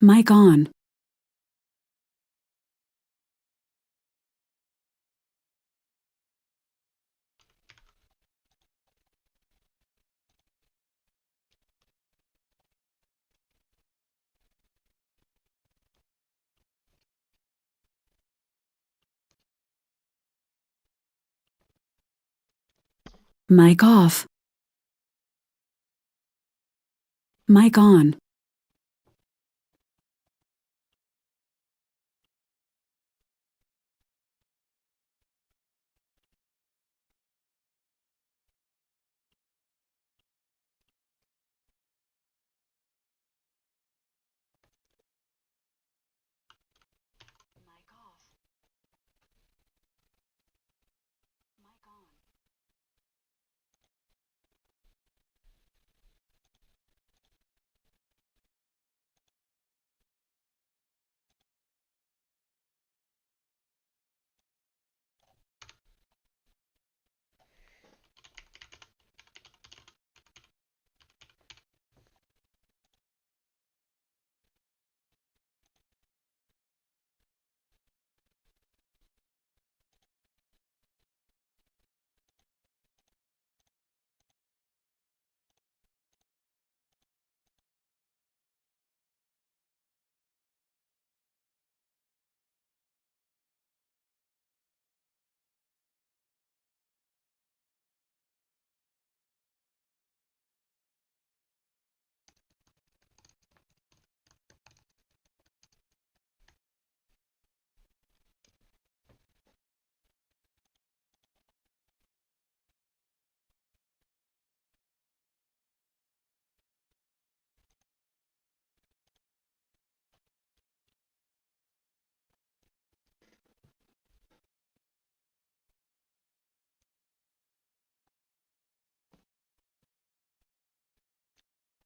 Mic on. Mic off. Mic on.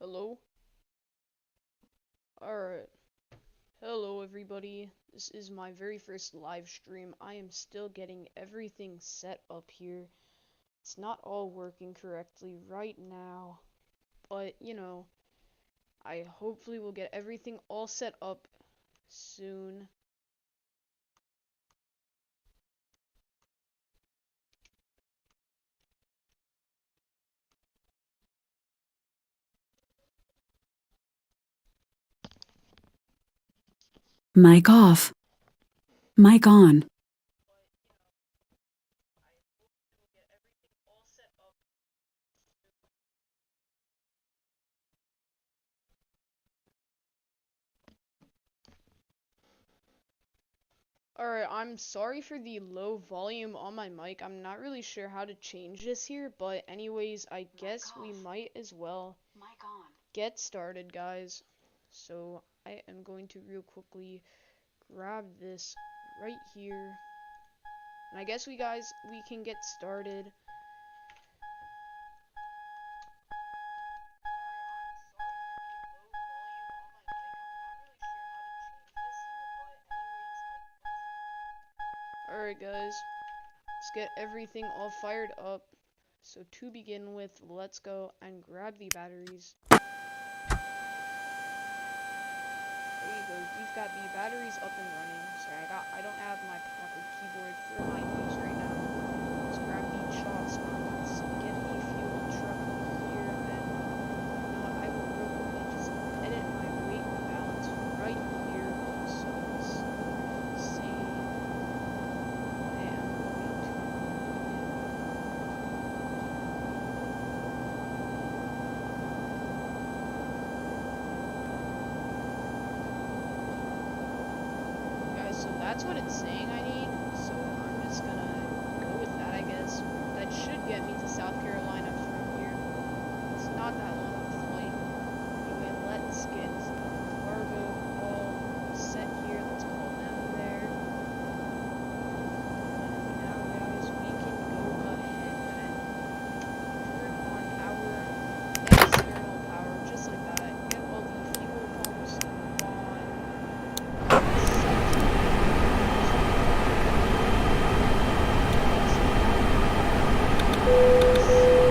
Hello? Alright. Hello, everybody. This is my very first live stream. I am still getting everything set up here. It's not all working correctly right now, but I hopefully will get everything all set up soon. Mic off. Mic on. Alright, I'm sorry for the low volume on my mic. I'm not really sure how to change this here, but anyways, I guess we might as well get started, guys. So I am going to real quickly grab this right here. And I guess we can get started. Alright guys, let's get everything all fired up. So to begin with, let's go and grab the batteries. There you go, we've got the batteries up and running. Sorry, I don't have my proper keyboard for my use right now. Let's grab the chalk spot. Let's get the fuel truck here, and you know what, I will real quickly just edit my weight balance right here. So let's see. I am going to guys, so that's what it's saying I need, so I'm just gonna go with that, I guess. That should get me to South Carolina from here. It's not that long of a flight. Anyway, let's get cargo all set here. Let's call them there. And now, guys, we can go ahead and turn on our external power, just like that. Get all the fuel pumps on. Set.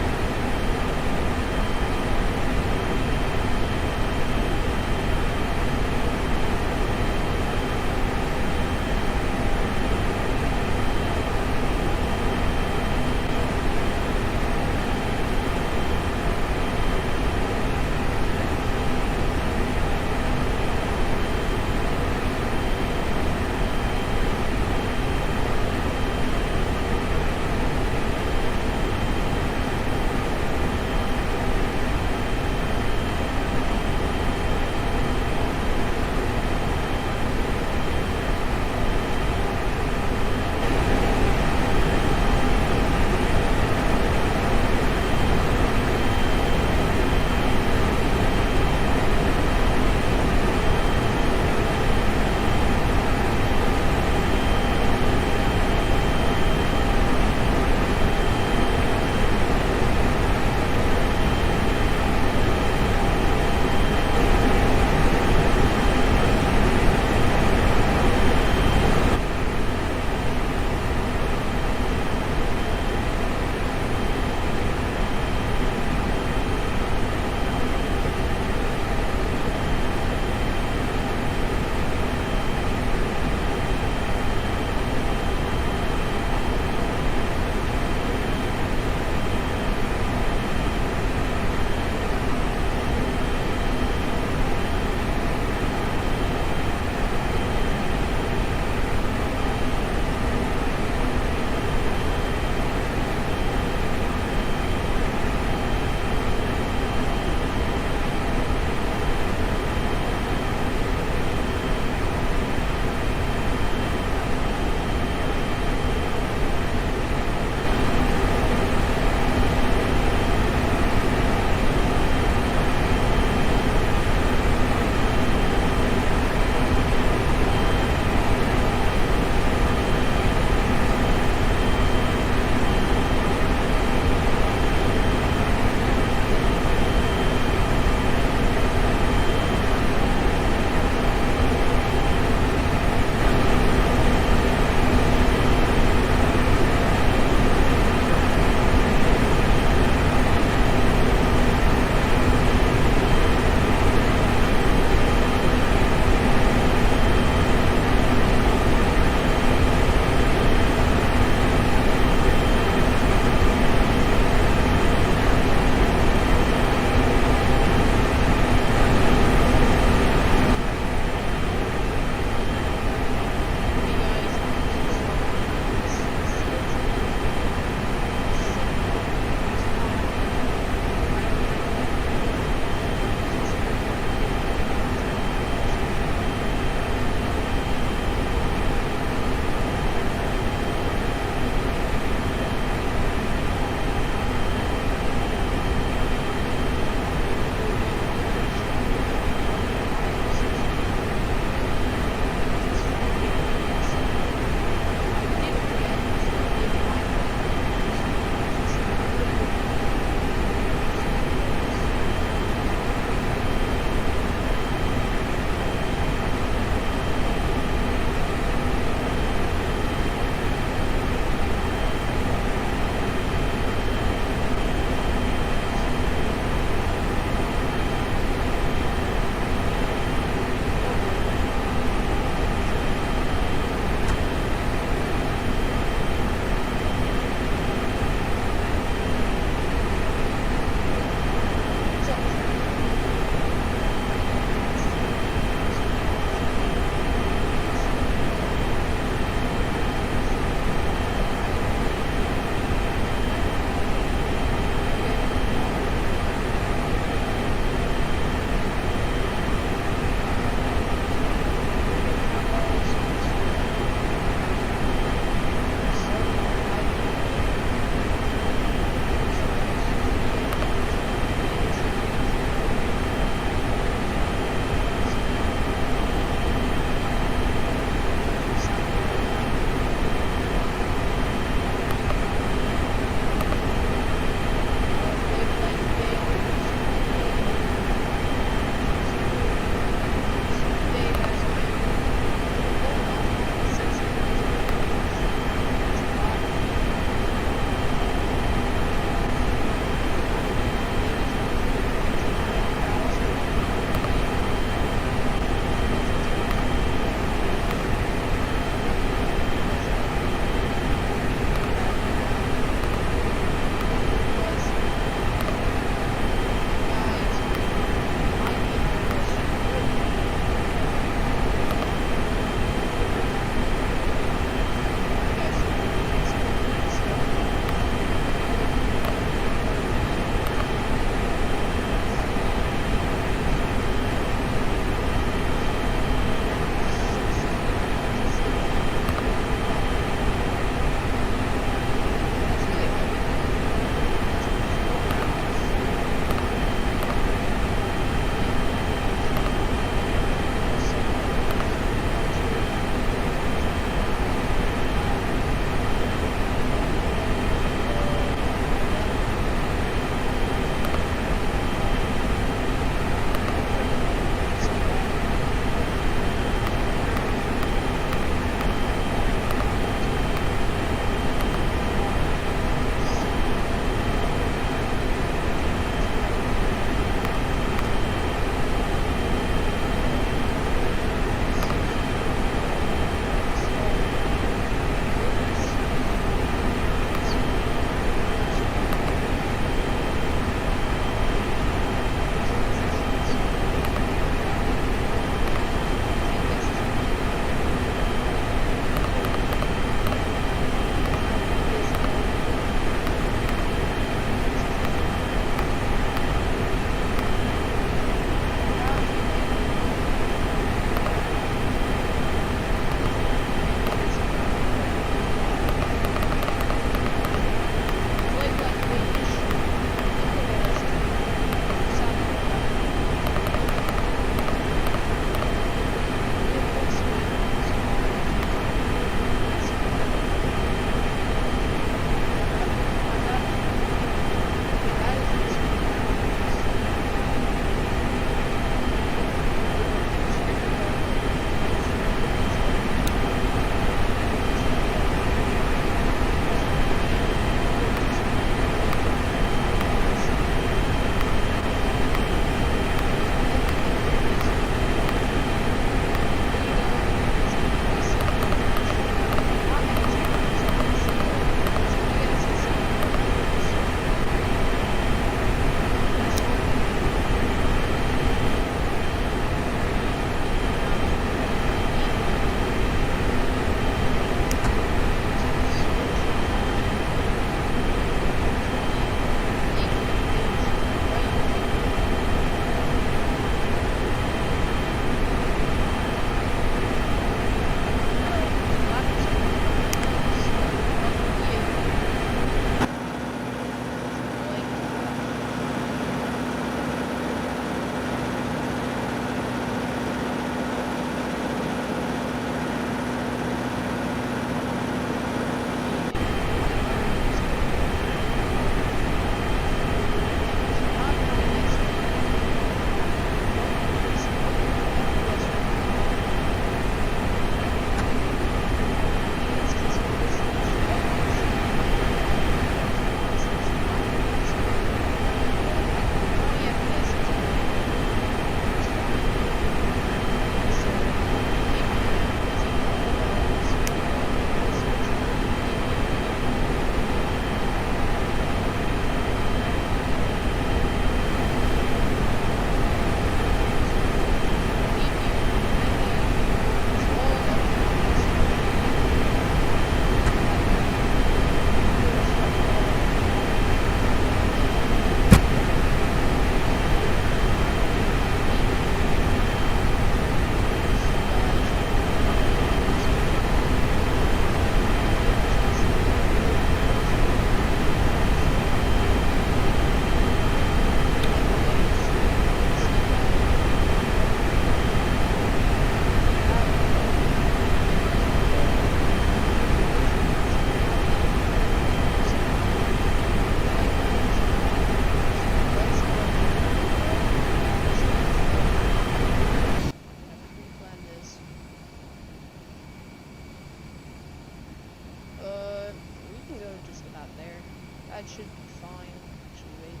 That should be fine. Actually, wait.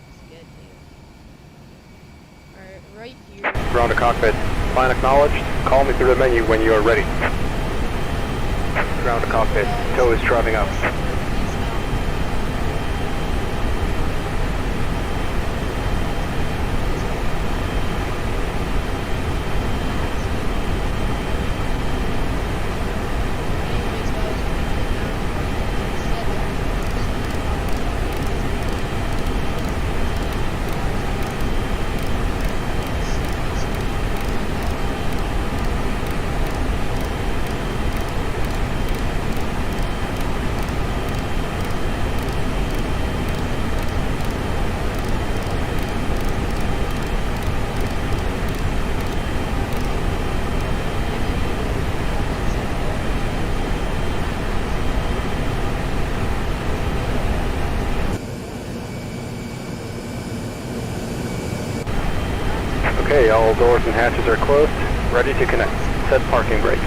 Let's get here. Alright, right here. Ground to cockpit. Plan acknowledged. Call me through the menu when you are ready. Ground to cockpit. Tow is driving up. Okay, all doors and hatches are closed. Ready to connect. Set parking brake.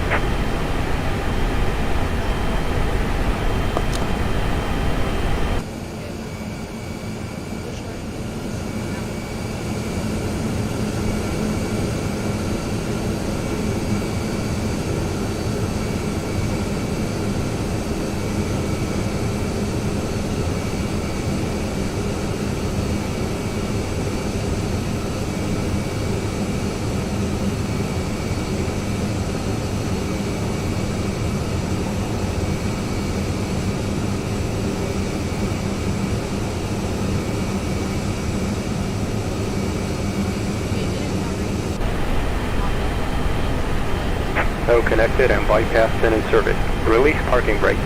Tow connected and bypass pin in service. Release parking brake.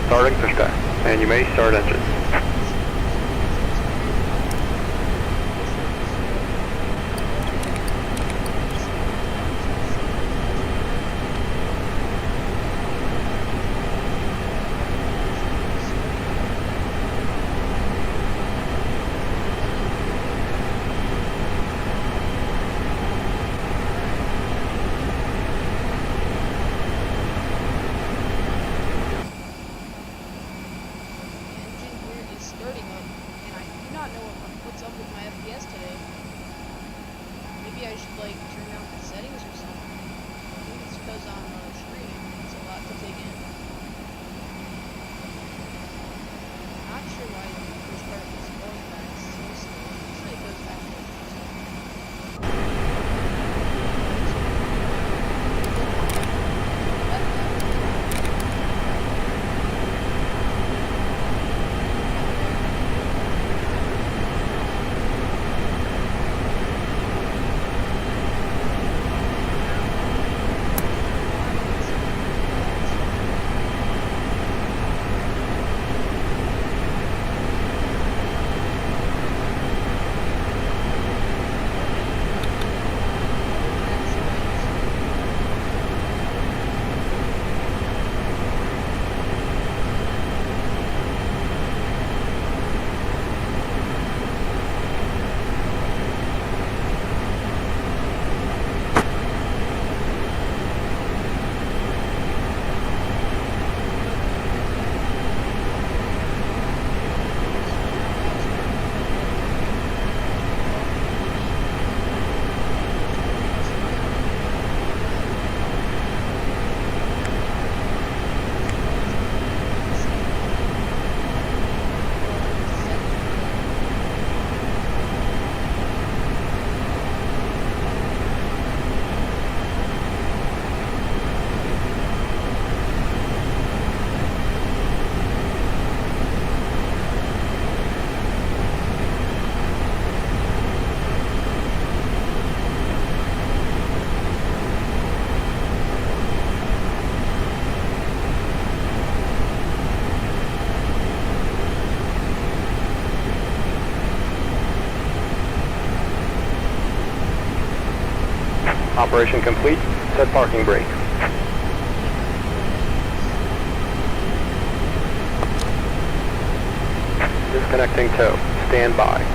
Starting push start. And you may start engine. Maybe I should like turn down the settings or something. I think it's because I'm streaming. It's a lot to take in. Not sure why the first part was going back so slow. Usually it goes back really Operation complete. Set parking brake. Disconnecting tow. Stand by.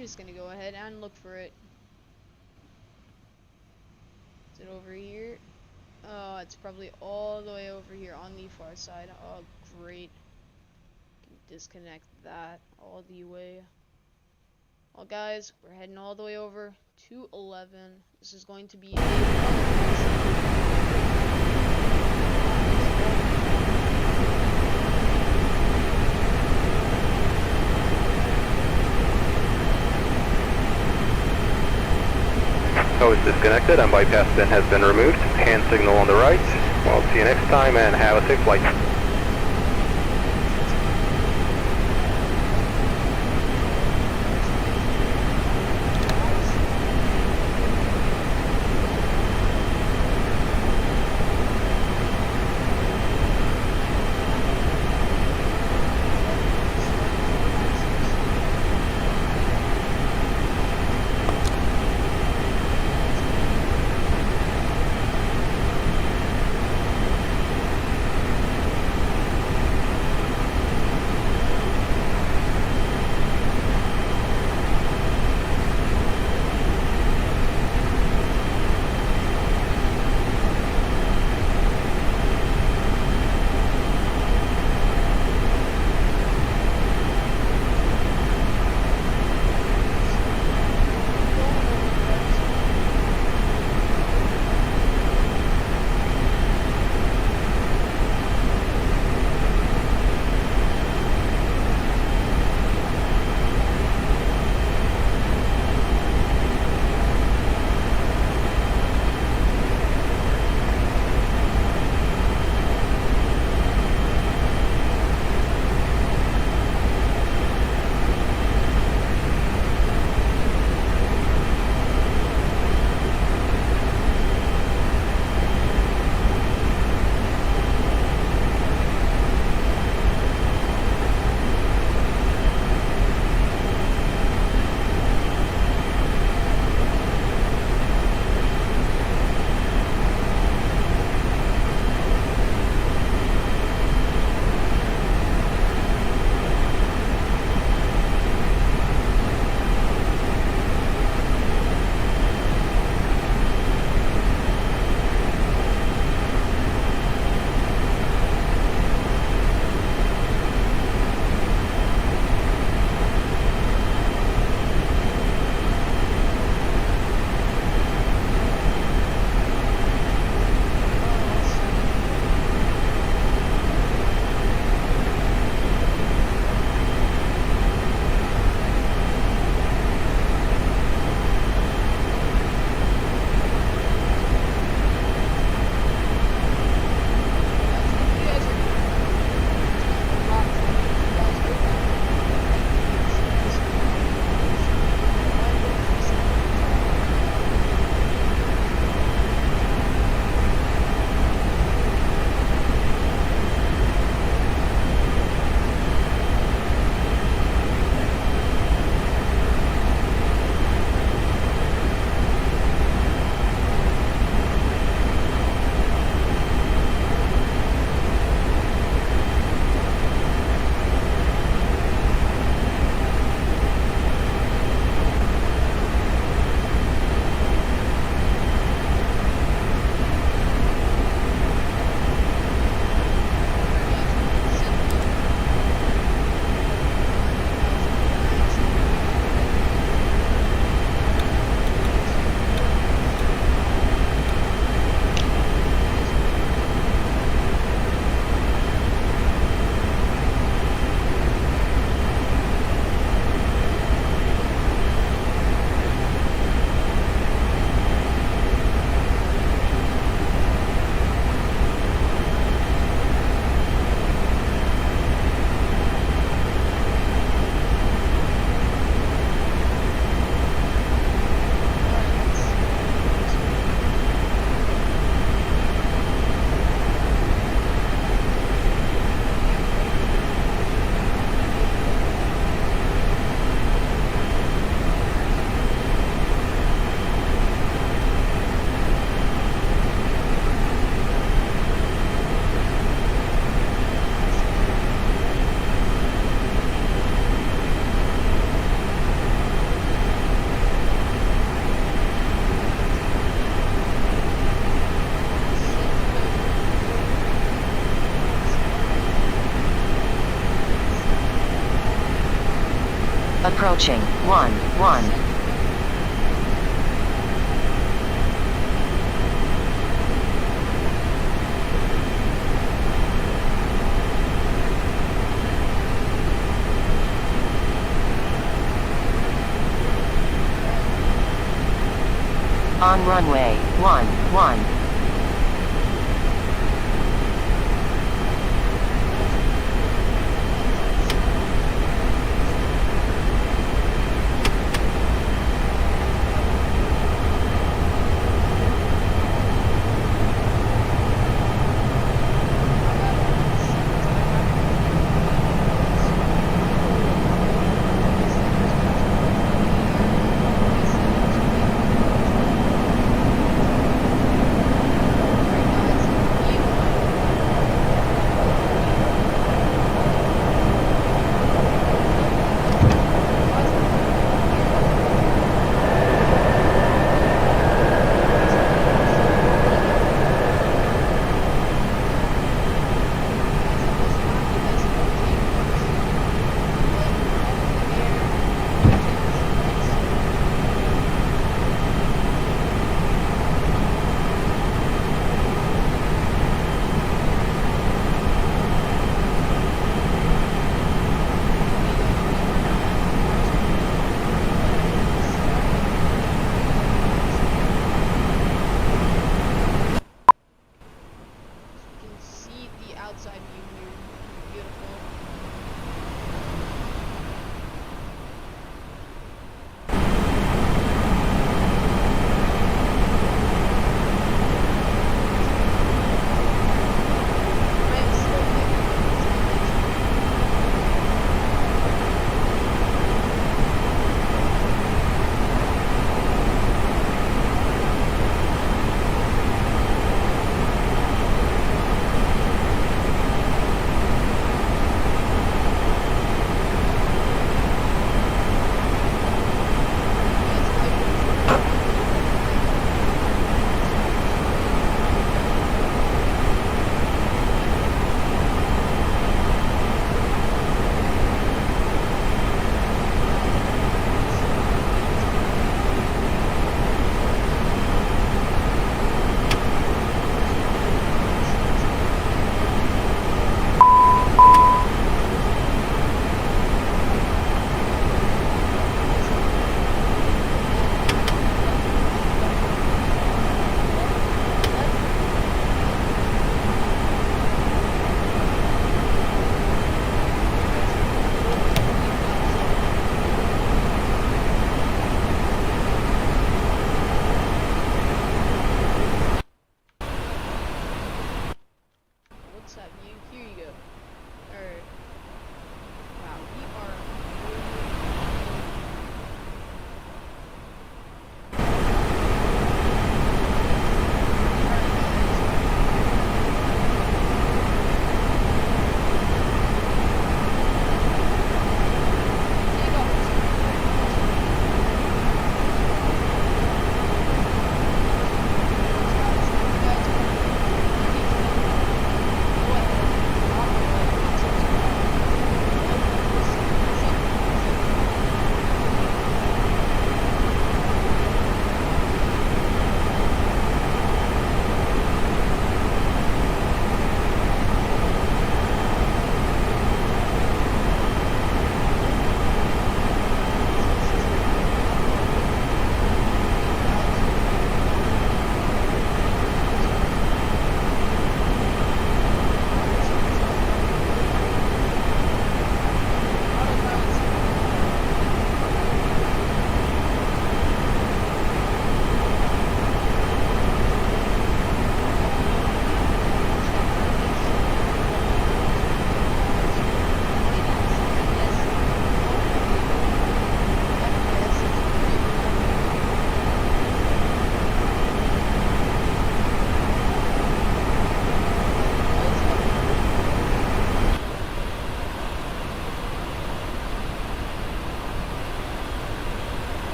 I'm just gonna go ahead and look for it. Is it over here? Oh, it's probably all the way over here on the far side. Oh, great. Can disconnect that all the way. Well, guys, we're heading all the way over to 11. This is going to be Host disconnected and bypass bin has been removed. Hand signal on the right. Well, see you next time and have a safe flight. Approaching 1-1. On runway 11.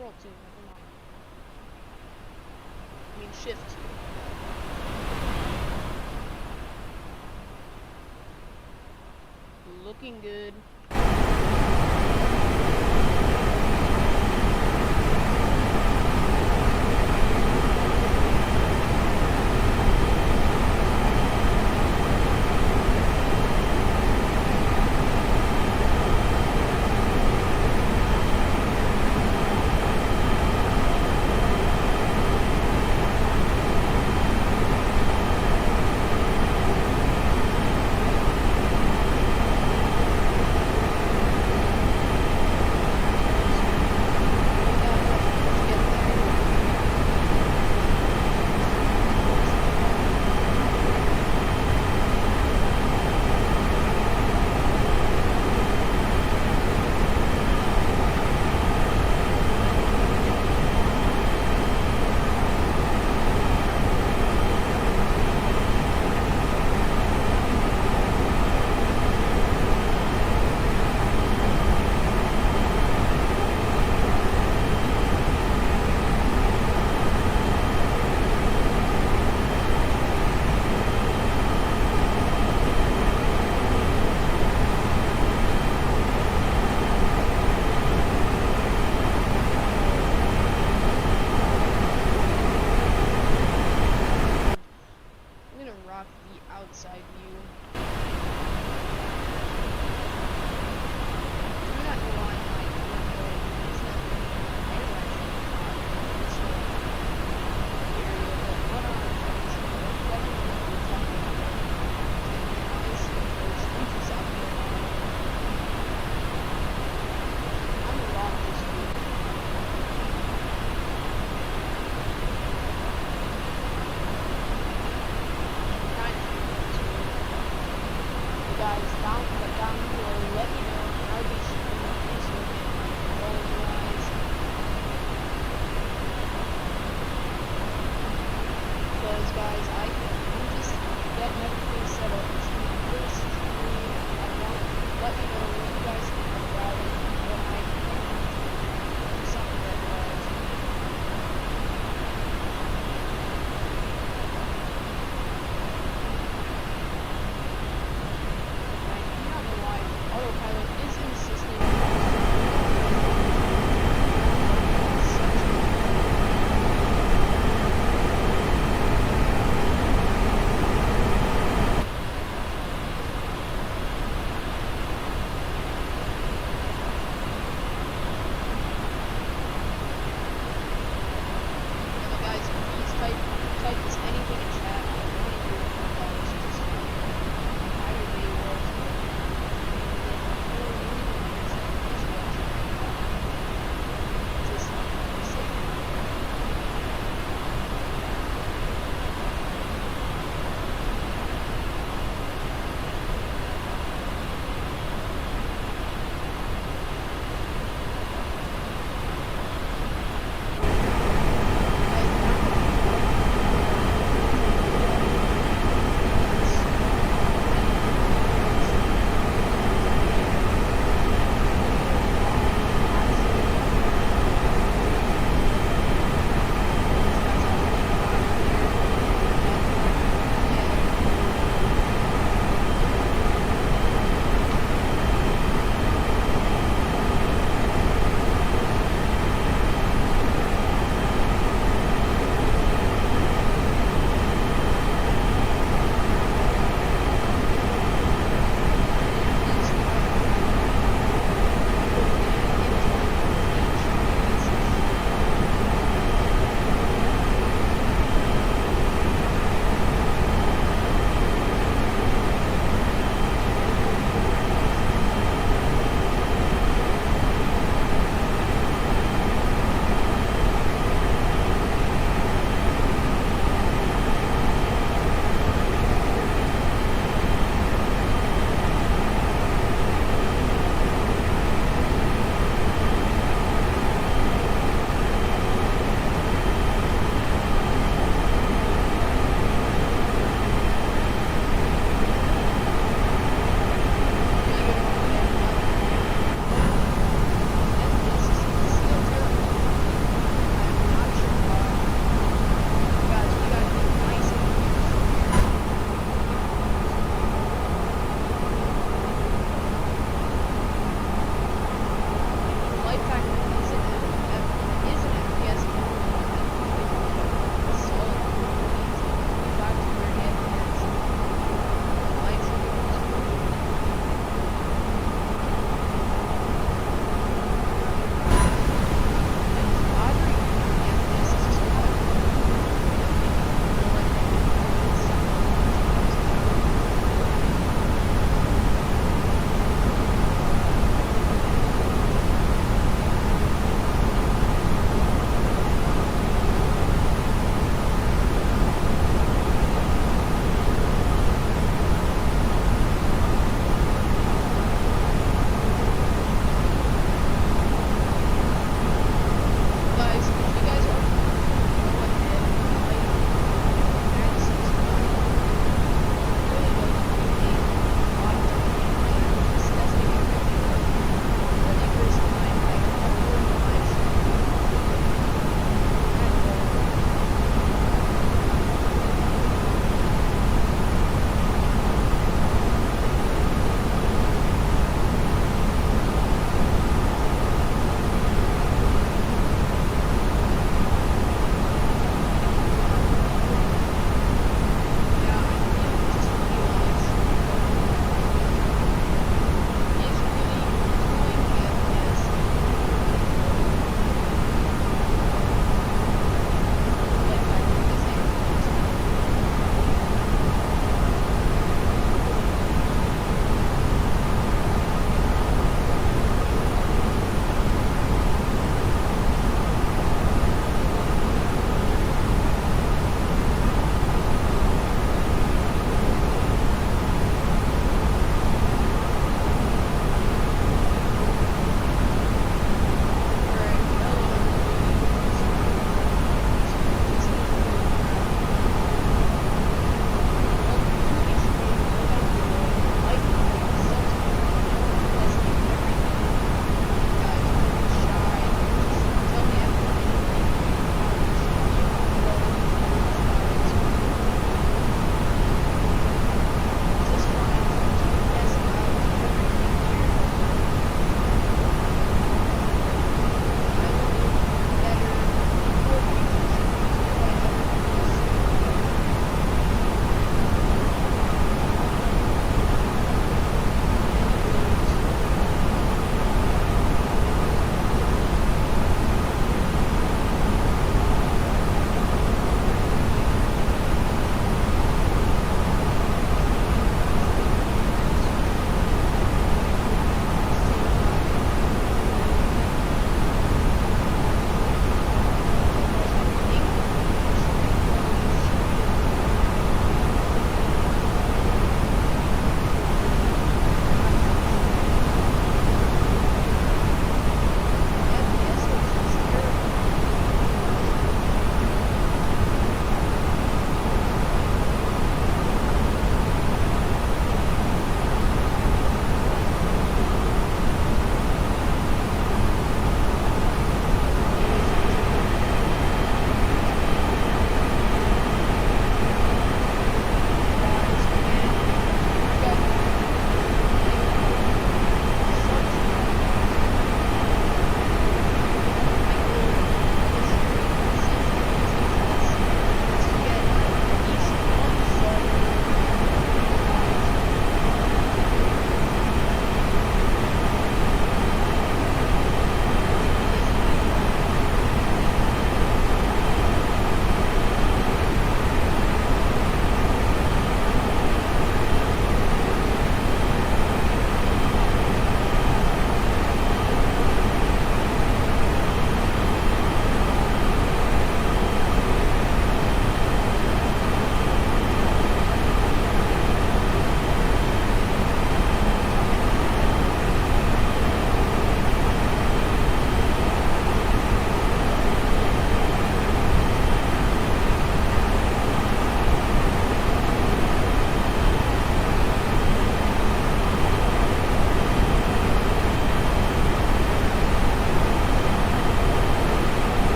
Control 2, never mind. I mean Shift 2. Looking good.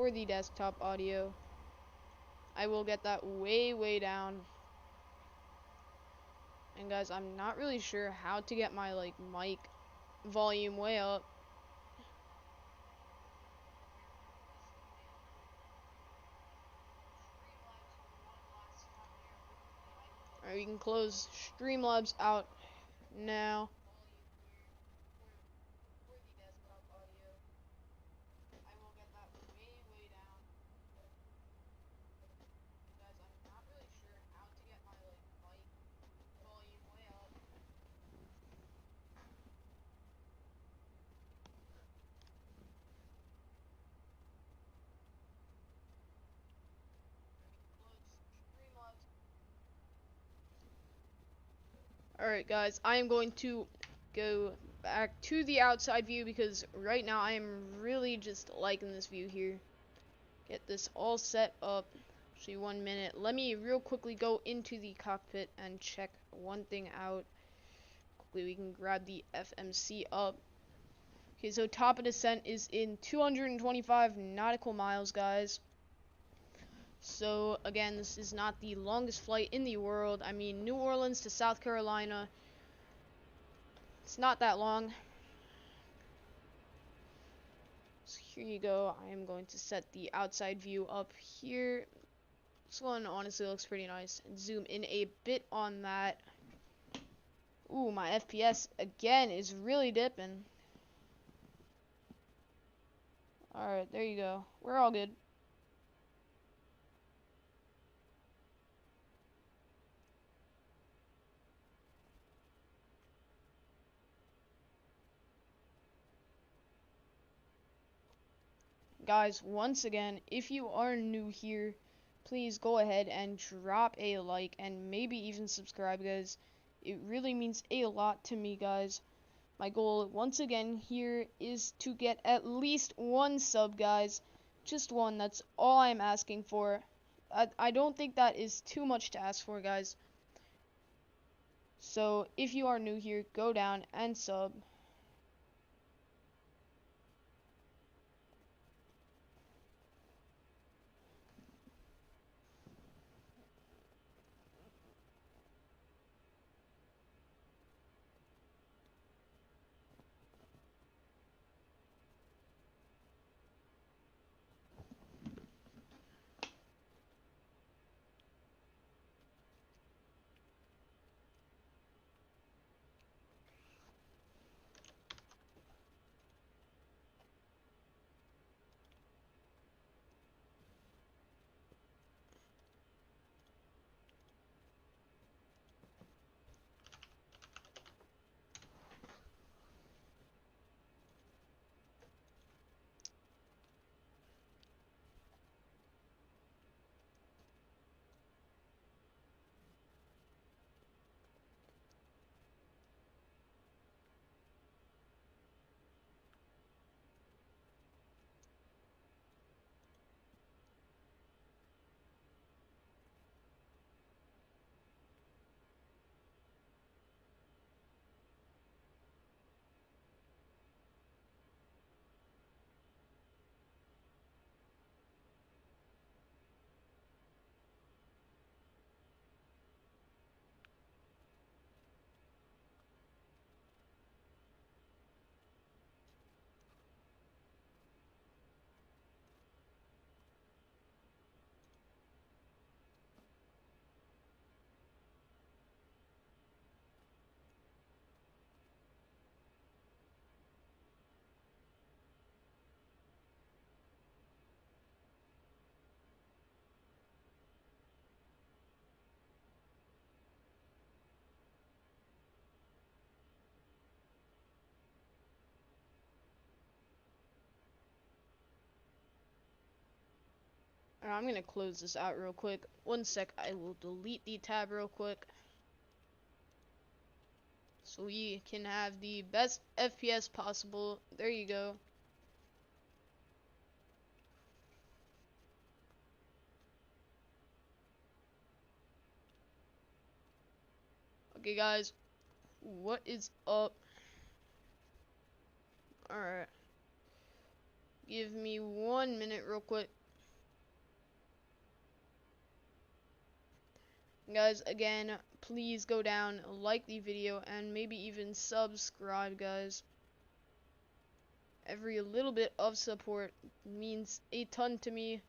for the desktop audio. I will get that way down. And guys, I'm not really sure how to get my like mic volume way up. Alright, we can close Streamlabs out now. Alright guys, I am going to go back to the outside view because right now I am really just liking this view here. Get this all set up. Actually, 1 minute. Let me real quickly go into the cockpit and check one thing out. Quickly, we can grab the FMC up. Okay, so top of descent is in 225 nautical miles, guys. So again, this is not the longest flight in the world. I mean, New Orleans to South Carolina, it's not that long. So here you go. I am going to set the outside view up here. This one honestly looks pretty nice. And zoom in a bit on that. Ooh, my FPS again is really dipping. Alright, there you go. We're all good. Guys, once again, if you are new here, please go ahead and drop a like and maybe even subscribe, guys. It really means a lot to me, guys. My goal, once again, here is to get at least 1 sub, guys. Just 1, that's all I'm asking for. I don't think that is too much to ask for, guys. So, if you are new here, go down and sub. I'm gonna close this out real quick. 1 sec, I will delete the tab real quick. So we can have the best FPS possible. There you go. Okay guys, what is up? Alright. give me 1 minute real quick. Guys, again, please go down, like the video, and maybe even subscribe, guys. Every little bit of support means a ton to me.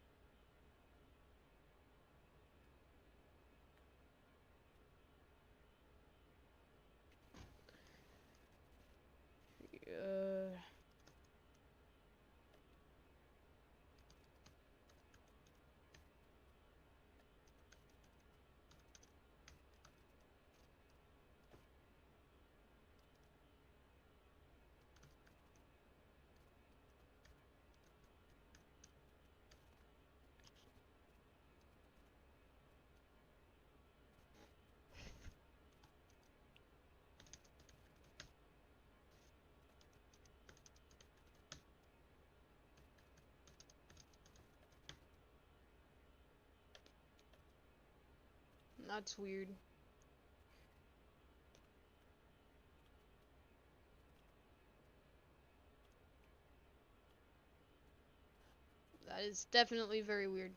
That's weird. That is definitely very weird.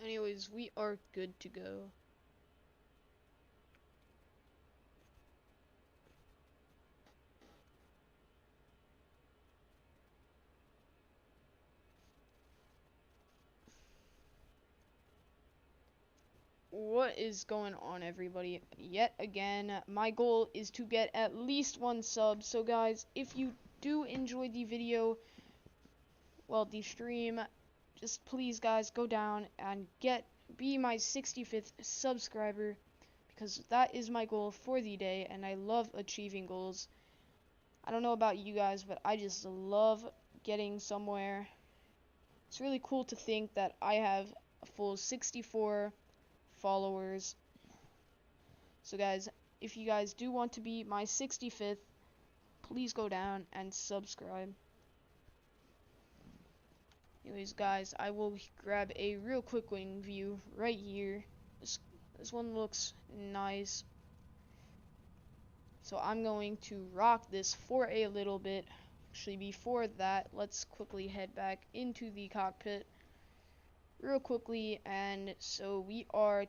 Anyways, we are good to go. What is going on, everybody? Yet again, my goal is to get at least 1 sub. So guys, if you do enjoy the video, well, the stream, just please guys go down and be my 65th subscriber, because that is my goal for the day, and I love achieving goals. I don't know about you guys, but I just love getting somewhere. It's really cool to think that I have a full 64 followers. So guys, if you guys do want to be my 65th, please go down and subscribe. Anyways guys, I will grab a real quick wing view right here. This one looks nice. So I'm going to rock this for a little bit. Actually, before that, let's quickly head back into the cockpit real quickly. And so we are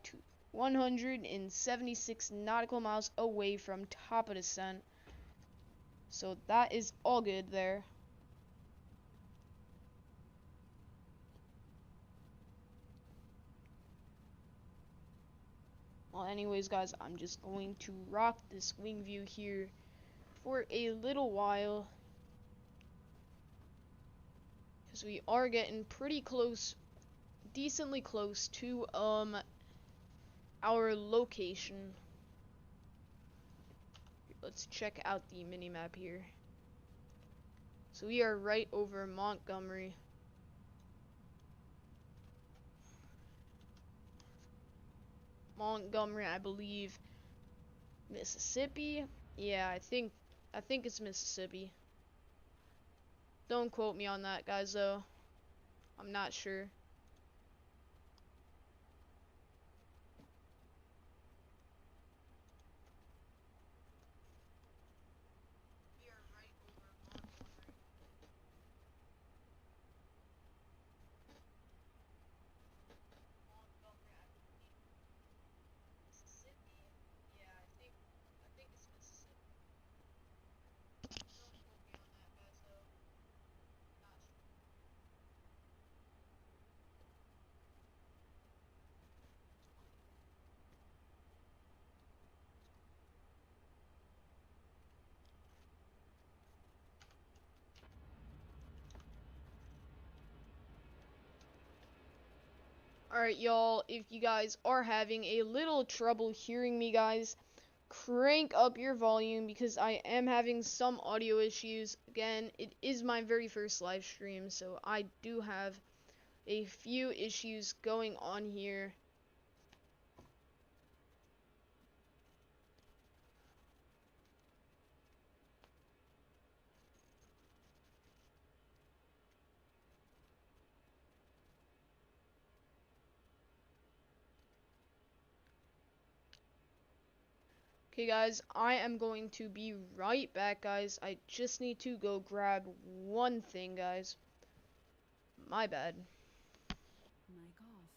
176 nautical miles away from top of descent. So that is all good there. Well, anyways, guys, I'm just going to rock this wing view here for a little while, because we are getting pretty close, decently close to our location. Let's check out the minimap here. So we are right over Montgomery. Montgomery, I believe. Mississippi? Yeah, I think it's Mississippi. Don't quote me on that, guys, though. I'm not sure. We are right over Montgomery. Montgomery, I believe. Mississippi? Yeah, I think it's Mississippi. Don't quote me on that, guys, though. Not sure. Alright, y'all, if you guys are having a little trouble hearing me, guys, crank up your volume, because I am having some audio issues. Again, it is my very first live stream, so I do have a few issues going on here. Okay, guys, I am going to be right back, guys. I just need to go grab one thing, guys. My bad. Mic off.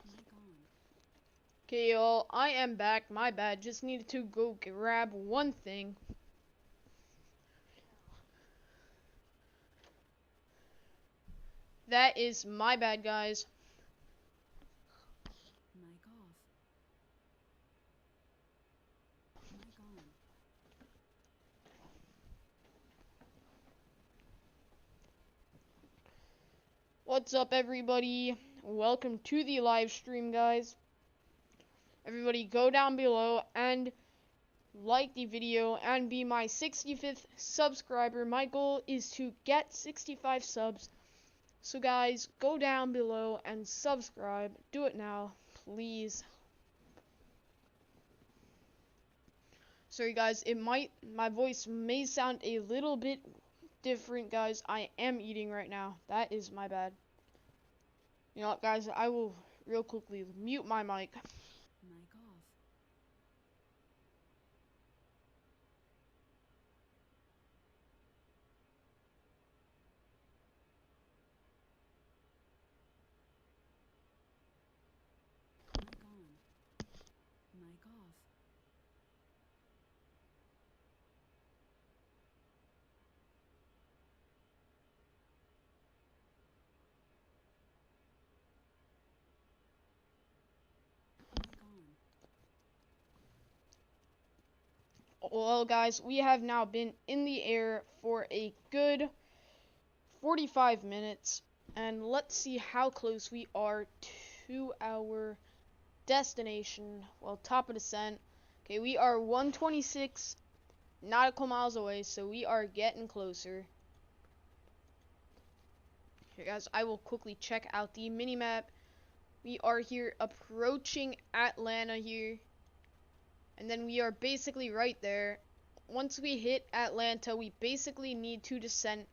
Mic on. Okay, y'all, I am back. My bad. Just needed to go grab one thing. That is my bad, guys. Mic off. Mic on. What's up, everybody? Welcome to the live stream, guys. Everybody go down below and like the video and be my 65th subscriber. My goal is to get 65 subs. So guys, go down below and subscribe. Do it now, please. Sorry guys, my voice may sound a little bit different, guys. I am eating right now. That is my bad. You know what, guys, I will real quickly mute my mic. Mic off. Mic on. Mic off. Mic on. Well, guys, we have now been in the air for a good 45 minutes, and let's see how close we are to our destination. Well, top of descent. Okay, we are 126 nautical miles away, so we are getting closer. Here, guys, I will quickly check out the mini-map. We are here approaching Atlanta here, and then we are basically right there. Once we hit Atlanta, we basically need to descend,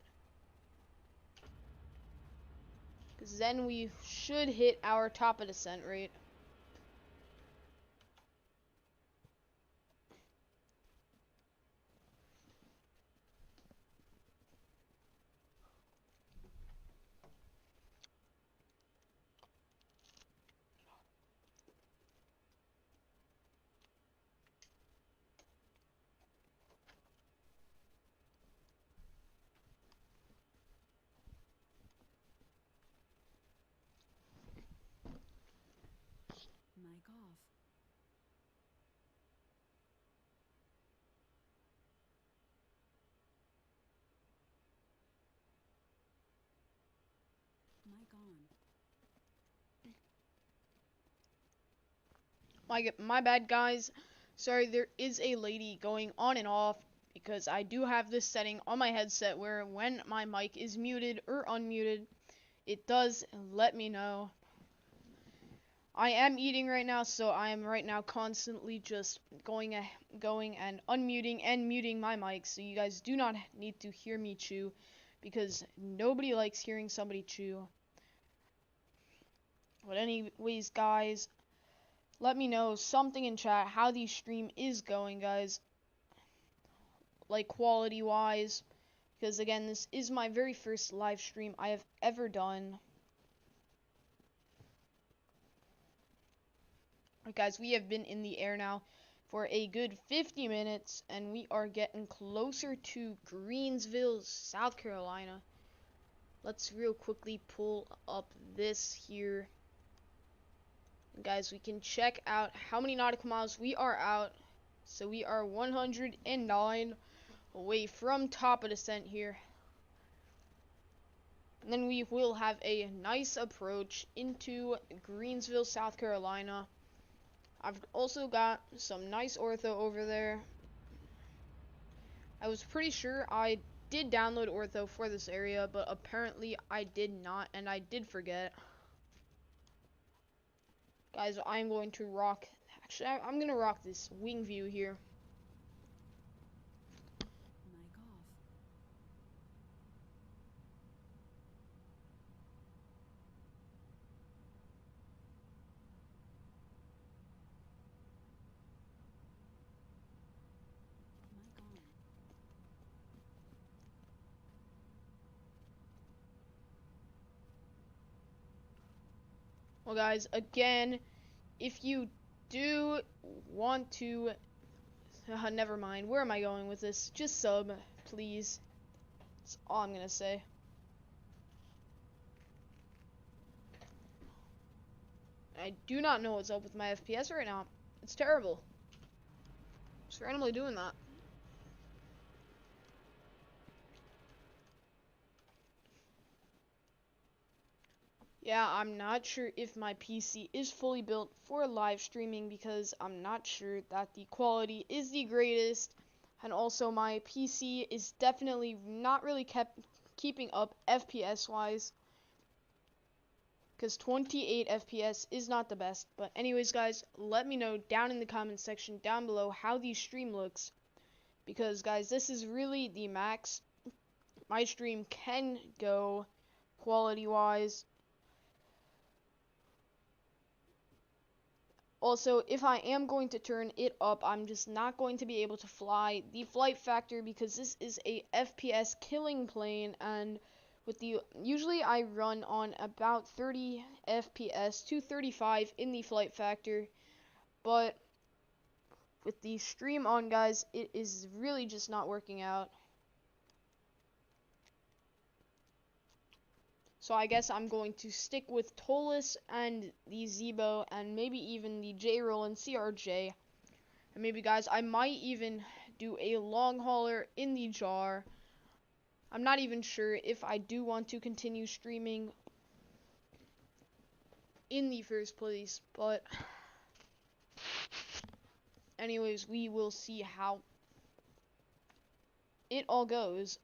because then we should hit our top of descent rate. gone. My bad, guys. Sorry, there is a lady going on and off because I do have this setting on my headset where when my mic is muted or unmuted, it does let me know. I am eating right now, so I am right now constantly just going and unmuting and muting my mic, so you guys do not need to hear me chew, because nobody likes hearing somebody chew. But anyways, guys, let me know something in chat how the stream is going, guys, like quality-wise, because again, this is my very first live stream I have ever done. Alright, guys, we have been in the air now for a good 50 minutes, and we are getting closer to Greensville, South Carolina. Let's real quickly pull up this here. And guys, we can check out how many nautical miles we are out. So we are 109 away from top of descent here. And then we will have a nice approach into Greensville, South Carolina. I've also got some nice ortho over there. I was pretty sure I did download ortho for this area, but apparently I did not, and I did forget. Guys, I'm going to rock, actually I'm going to rock this wing view here. Mic off. Mic on. Well, guys, again, if you do want to, never mind, where am I going with this? Just sub, please. That's all I'm gonna say. I do not know what's up with my FPS right now. It's terrible. Just randomly doing that. Yeah, I'm not sure if my PC is fully built for live streaming, because I'm not sure that the quality is the greatest, and also my PC is definitely not really keeping up FPS wise, because 28 FPS is not the best. But anyways, guys, let me know down in the comment section down below how the stream looks, because guys, this is really the max my stream can go quality wise. Also, if I am going to turn it up, I'm just not going to be able to fly the flight factor, because this is a FPS killing plane, and with the usually I run on about 30 FPS to 35 in the flight factor, but with the stream on, guys, it is really just not working out. So I guess I'm going to stick with Tolus and the Zebo, and maybe even the J-Roll and CRJ. And maybe, guys, I might even do a long hauler in the jar. I'm not even sure if I do want to continue streaming in the first place, but anyways, we will see how it all goes.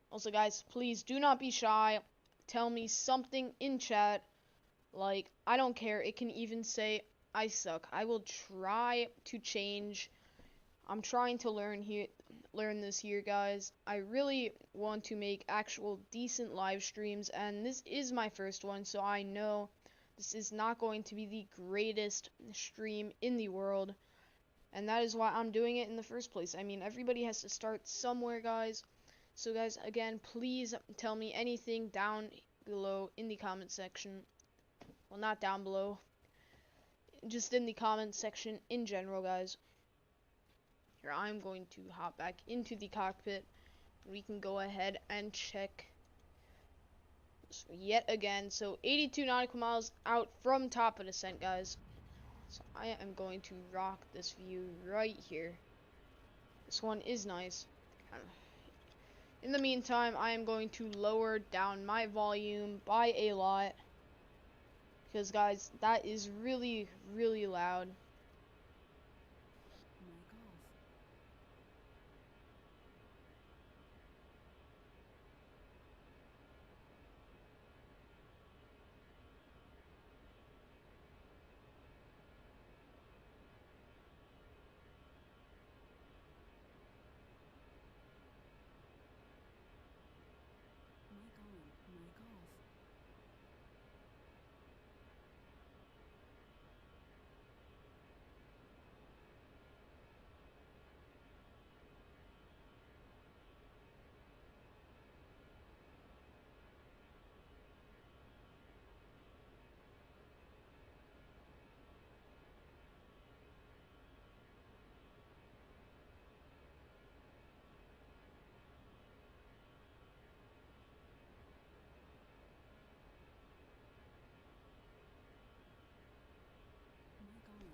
Also, guys, please do not be shy. Tell me something in chat. Like, I don't care. It can even say, I suck. I will try to change. I'm trying to learn this here, guys. I really want to make actual decent live streams, and this is my first one, so I know this is not going to be the greatest stream in the world. And that is why I'm doing it in the first place. I mean, everybody has to start somewhere, guys. So guys, again, please tell me anything down below in the comment section. Well, not down below, just in the comment section in general, guys. Here, I'm going to hop back into the cockpit. We can go ahead and check yet again. So 82 nautical miles out from top of descent, guys. So I am going to rock this view right here. This one is nice. In the meantime, I am going to lower down my volume by a lot. Because, guys, that is really, really loud. Mic off. Mic on. Mic off. Mic on.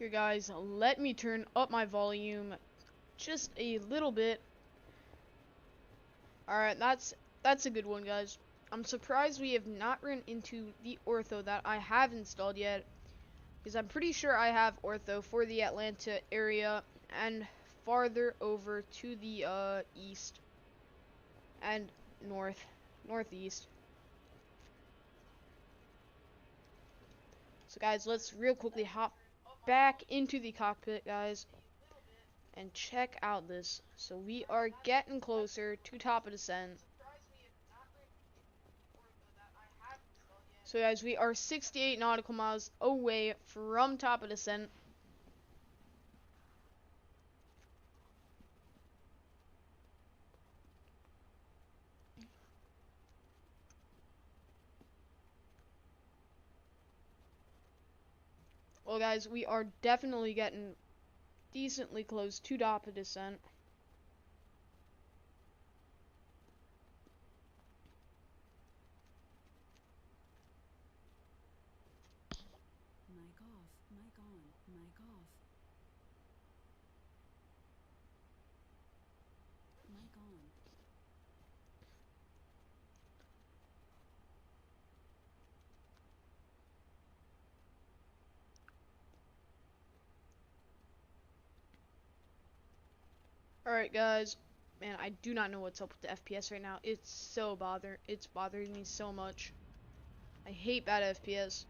Here, guys, let me turn up my volume just a little bit. Alright, that's a good one, guys. I'm surprised we have not run into the ortho that I have installed yet, because I'm pretty sure I have ortho for the Atlanta area and farther over to the east and northeast. So, guys, let's real quickly hop back into the cockpit, guys, and check out this. So we are getting closer to top of descent. So, guys, we are 68 nautical miles away from top of descent. Well, guys, we are definitely getting decently close to top of descent. Mic off. Mic on. Mic off. Mic on. Alright, guys. Man, I do not know what's up with the FPS right now. It's bothering me so much. I hate bad FPS.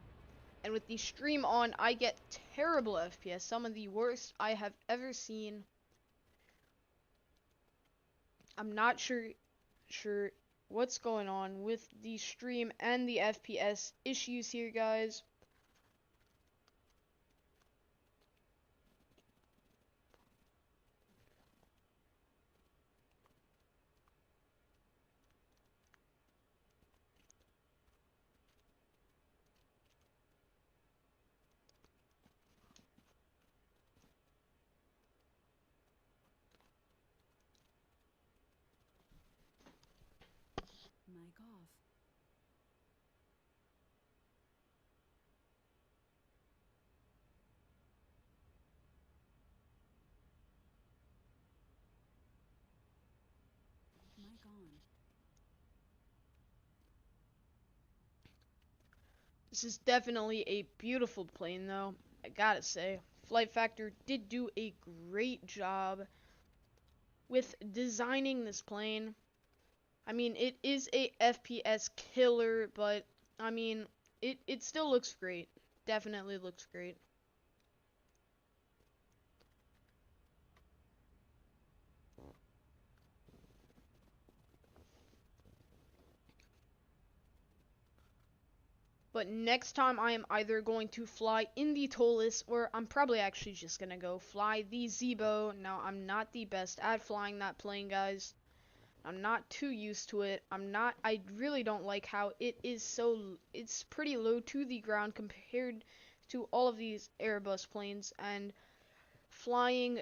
And with the stream on, I get terrible FPS. Some of the worst I have ever seen. I'm not sure what's going on with the stream and the FPS issues here, guys. Mic off. Mic on. This is definitely a beautiful plane, though. I gotta say, Flight Factor did do a great job with designing this plane. I mean, it is a FPS killer, but I mean, it still looks great. Definitely looks great. But next time I am either going to fly in the Tolus, or I'm probably actually just gonna go fly the Zebo. Now, I'm not the best at flying that plane, guys. I'm not too used to it. I really don't like how it is it's pretty low to the ground compared to all of these Airbus planes, and flying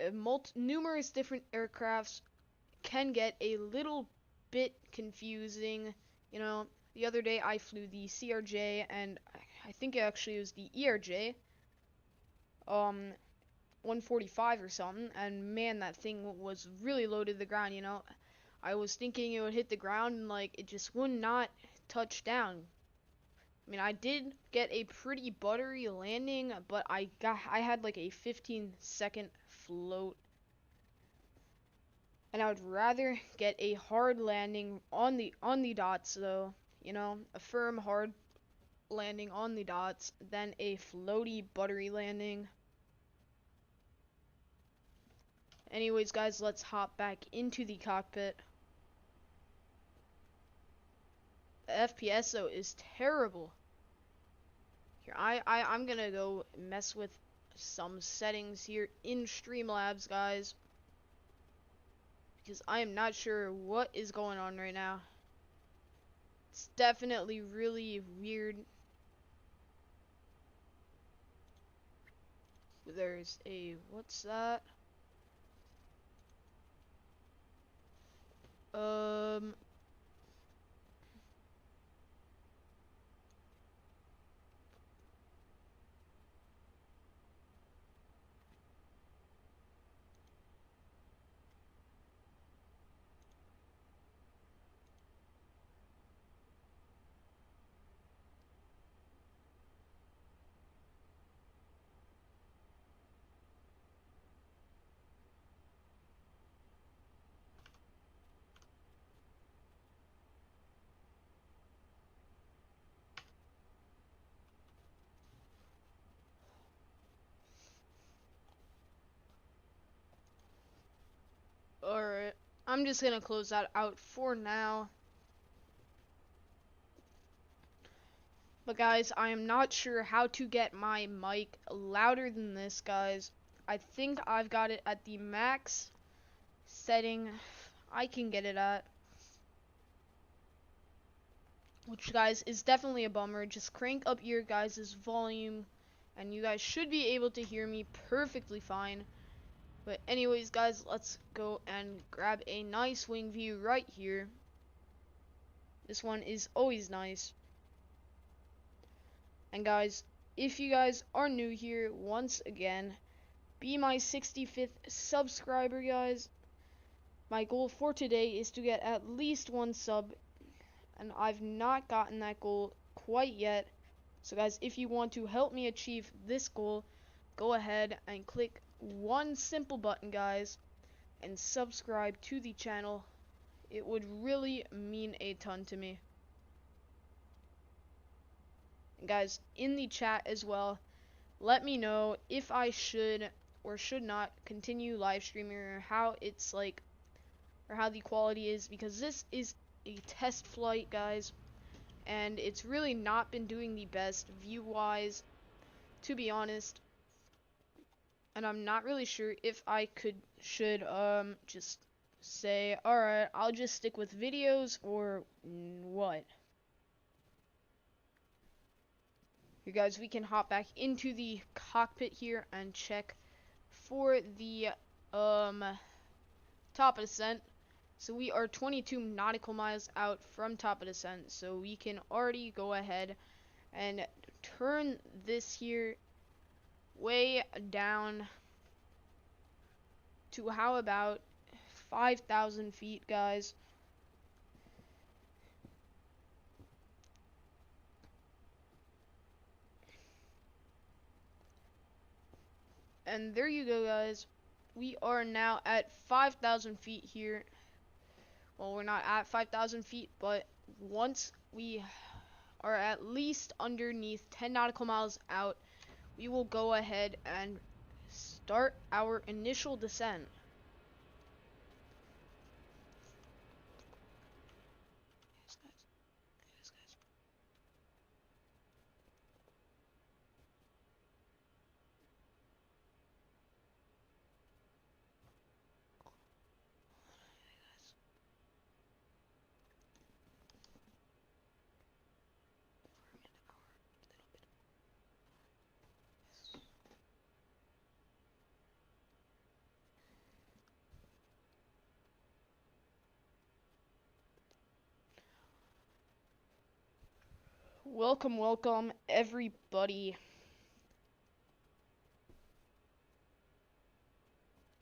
numerous different aircrafts can get a little bit confusing. You know, the other day I flew the CRJ, and I think actually it was the ERJ. 145 or something, and man, that thing was really low to the ground, you know. I was thinking it would hit the ground and like it just would not touch down. I mean, I did get a pretty buttery landing, but I had like a 15-second float. And I would rather get a hard landing on the dots though, you know, a firm hard landing on the dots than a floaty buttery landing. Anyways, guys, let's hop back into the cockpit. The FPS though is terrible. Here, I'm gonna go mess with some settings here in Streamlabs, guys, because I am not sure what is going on right now. It's definitely really weird. There's a, what's that? Alright, I'm just gonna close that out for now. But guys, I am not sure how to get my mic louder than this, guys. I think I've got it at the max setting I can get it at. Which, guys, is definitely a bummer. Just crank up your guys' volume, and you guys should be able to hear me perfectly fine. But anyways, guys, let's go and grab a nice wing view right here. This one is always nice. And guys, if you guys are new here, once again, be my 65th subscriber, guys. My goal for today is to get at least 1 sub, and I've not gotten that goal quite yet. So guys, if you want to help me achieve this goal, go ahead and click one simple button, guys, and subscribe to the channel. It would really mean a ton to me. And guys, in the chat as well, let me know if I should or should not continue live streaming, or how it's like, or how the quality is, because this is a test flight, guys, and it's really not been doing the best view wise, to be honest. And I'm not really sure if I should just say, alright, I'll just stick with videos, or what. Here, guys, we can hop back into the cockpit here and check for the top of descent. So we are 22 nautical miles out from top of descent, so we can already go ahead and turn this here way down to how about 5,000 feet, guys. And there you go, guys. We are now at 5,000 feet here. Well, we're not at 5,000 feet, but once we are at least underneath 10 nautical miles out, we will go ahead and start our initial descent. Welcome, welcome, everybody.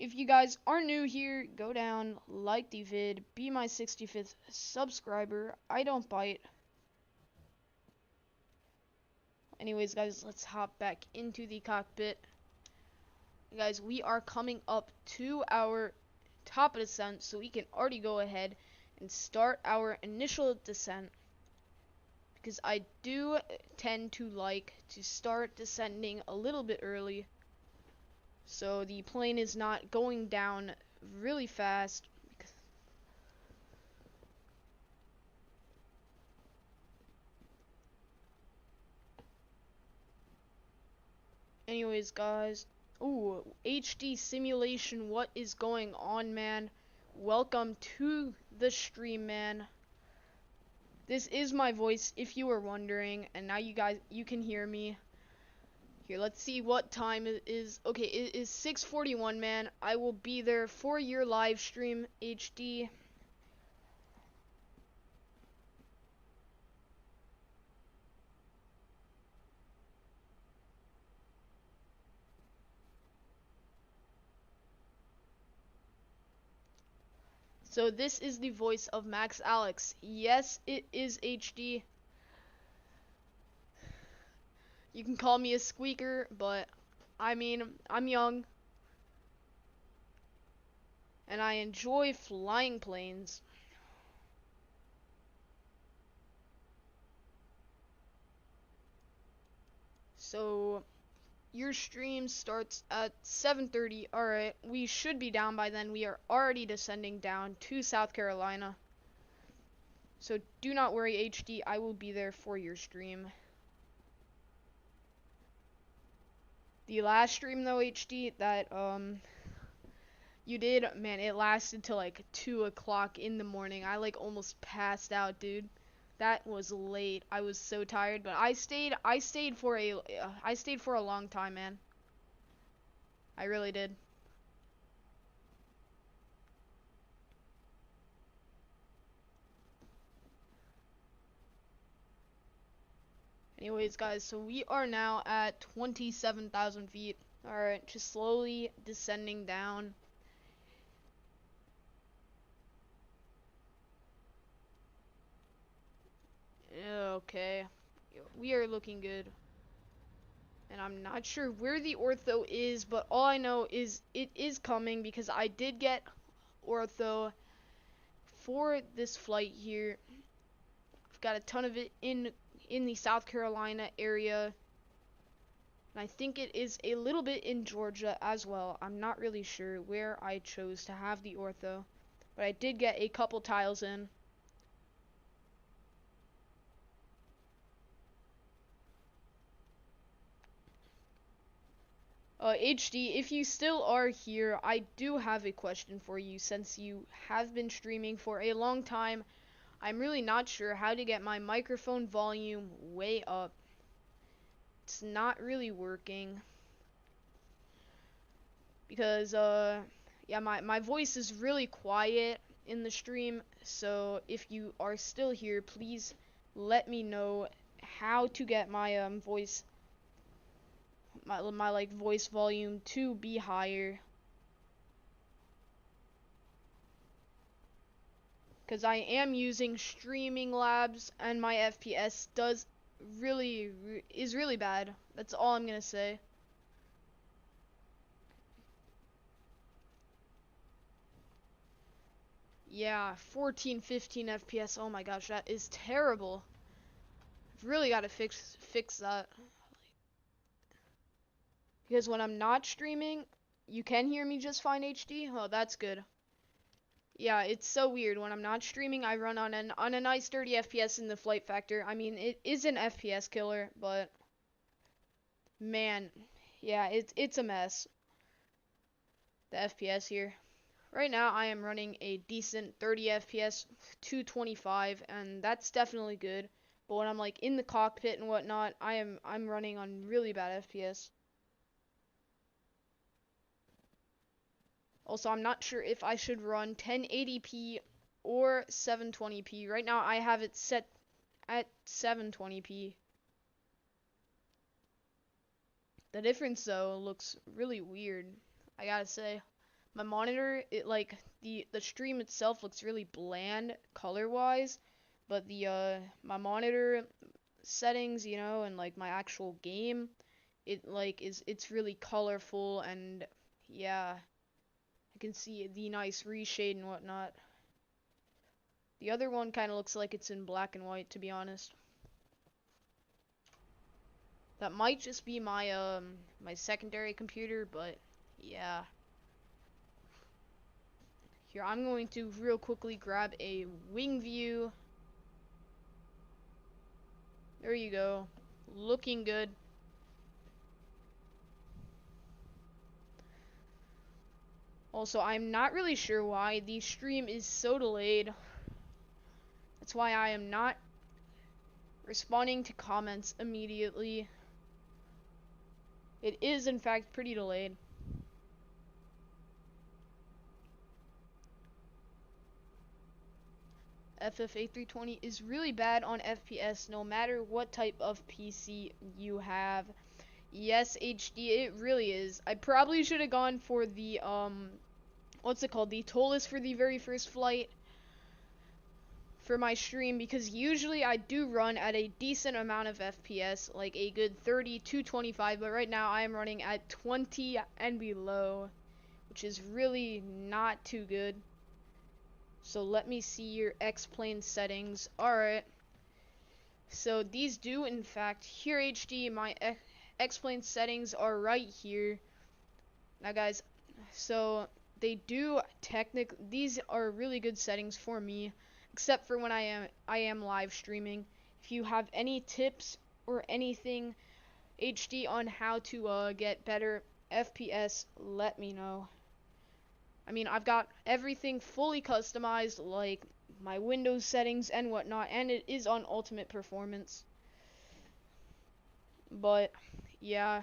if you guys are new here, go down, like the vid, be my 65th subscriber. I don't bite. Anyways, guys, let's hop back into the cockpit. Guys, we are coming up to our top of descent, so we can already go ahead and start our initial descent. Because I do tend to like to start descending a little bit early, so the plane is not going down really fast. Anyways, guys, ooh, HD simulation, what is going on, man? Welcome to the stream, man. This is my voice, if you were wondering, and now you can hear me. Here, let's see what time it is. Okay, it is 6:41, man. I will be there for your live stream, HD. So this is the voice of Max Alex. Yes, it is HD. You can call me a squeaker, but I mean, I'm young. And I enjoy flying planes. So your stream starts at 7:30. Alright, we should be down by then. We are already descending down to South Carolina. So do not worry, HD. I will be there for your stream. The last stream though, HD, that you did, man, it lasted till like 2 o'clock in the morning. I like almost passed out, dude. That was late. I was so tired, but I stayed for a long time, man. I really did. Anyways, guys, so we are now at 27,000 feet. Alright, just slowly descending down. Okay, we are looking good. And I'm not sure where the ortho is, but all I know is it is coming because I did get ortho for this flight here. I've got a ton of it in the South Carolina area. And I think it is a little bit in Georgia as well. I'm not really sure where I chose to have the ortho, but I did get a couple tiles in. HD, if you still are here, I do have a question for you. Since you have been streaming for a long time, I'm really not sure how to get my microphone volume way up. It's not really working. Because, yeah, my voice is really quiet in the stream. So if you are still here, please let me know how to get my voice, my like voice volume to be higher. Because I am using Streaming Labs and my FPS is really bad. That's all I'm gonna say. Yeah, 14, 15 FPS. Oh my gosh, that is terrible. I've really got to fix that. Because when I'm not streaming, you can hear me just fine, HD. Oh, that's good. Yeah, it's so weird. When I'm not streaming, I run on a nice 30 FPS in the flight factor. I mean, it is an FPS killer, but man, yeah, it's a mess. The FPS here. Right now, I am running a decent 30 FPS, 225, and that's definitely good. But when I'm like in the cockpit and whatnot, I'm running on really bad FPS. Also, I'm not sure if I should run 1080p or 720p. Right now, I have it set at 720p. The difference, though, looks really weird, I gotta say. my monitor, it like the stream itself looks really bland color wise, but the my monitor settings, you know, and like my actual game, it like it's really colorful, and yeah, I can see the nice reshade and whatnot. The other one kind of looks like it's in black and white, to be honest. That might just be my my secondary computer, but yeah. Here, I'm going to real quickly grab a wing view. There you go. Looking good. Also, I'm not really sure why the stream is so delayed. That's why I am not responding to comments immediately. It is, in fact, pretty delayed. A320 is really bad on FPS no matter what type of PC you have. Yes, HD, it really is. I probably should have gone for the, what's it called? The tolless for the very first flight for my stream, because usually I do run at a decent amount of FPS, like a good 30 to 25, but right now I am running at 20 and below, which is really not too good. So let me see your X-plane settings. Alright. So these do, in fact, here HD, my X-plane settings are right here. Now guys, so they do these are really good settings for me, except for when I am live streaming. If you have any tips or anything HD on how to get better FPS, let me know. I mean, I've got everything fully customized, like my Windows settings and whatnot, and it is on ultimate performance. But yeah,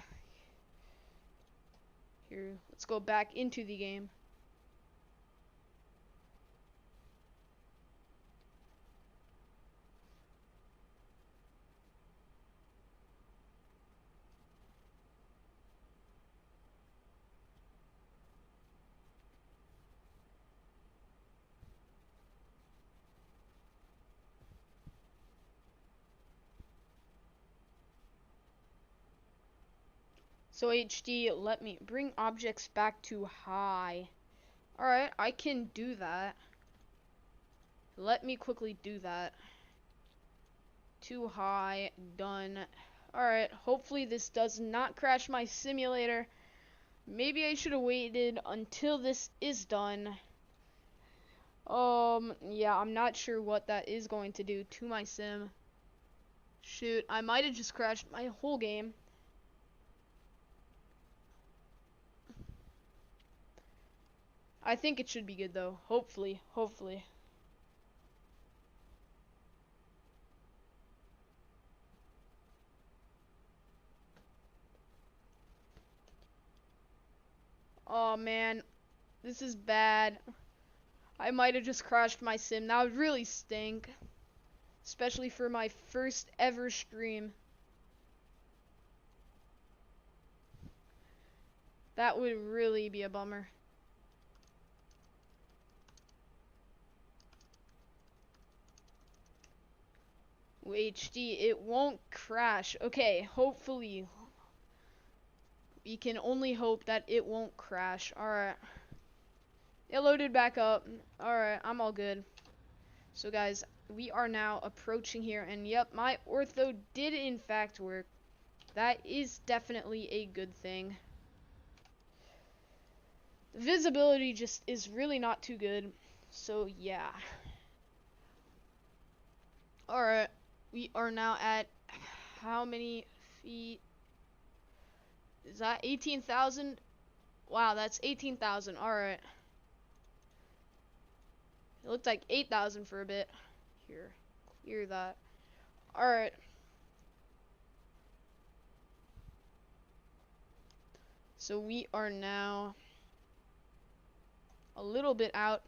here, let's go back into the game. So HD, let me bring objects back to high. Alright, I can do that. Let me quickly do that. Too high, done. Alright, hopefully this does not crash my simulator. Maybe I should have waited until this is done. Yeah, I'm not sure what that is going to do to my sim. Shoot, I might have just crashed my whole game. I think it should be good though. Hopefully. Oh man, this is bad. I might have just crashed my sim. That would really stink. Especially for my first ever stream. That would really be a bummer. HD, it won't crash. Okay, hopefully. We can only hope that it won't crash. Alright. It loaded back up. Alright, I'm all good. So guys, we are now approaching here, and yep, my ortho did in fact work. That is definitely a good thing. The visibility just is really not too good. So yeah. Alright. We are now at how many feet? Is that 18,000? Wow, that's 18,000. Alright. It looked like 8,000 for a bit. Here, clear that. Alright. So we are now a little bit out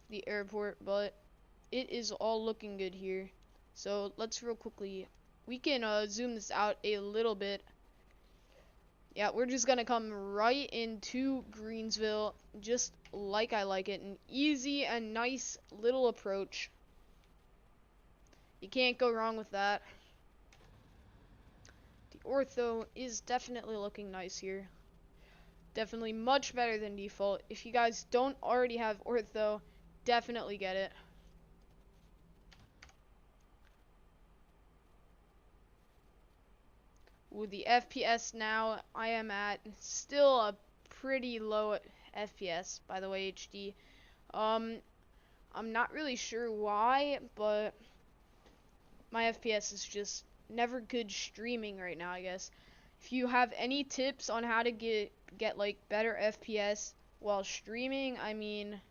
the airport, but it is all looking good here. So let's real quickly, we can zoom this out a little bit. Yeah, we're just gonna come right into Greensville, just like I like it. An easy and nice little approach. You can't go wrong with that. The ortho is definitely looking nice here. Definitely much better than default. If you guys don't already have ortho, definitely get it. With the FPS now, I am at still a pretty low FPS, by the way, HD. I'm not really sure why, but my FPS is just never good streaming right now, I guess. If you have any tips on how to get like better FPS while streaming, I mean,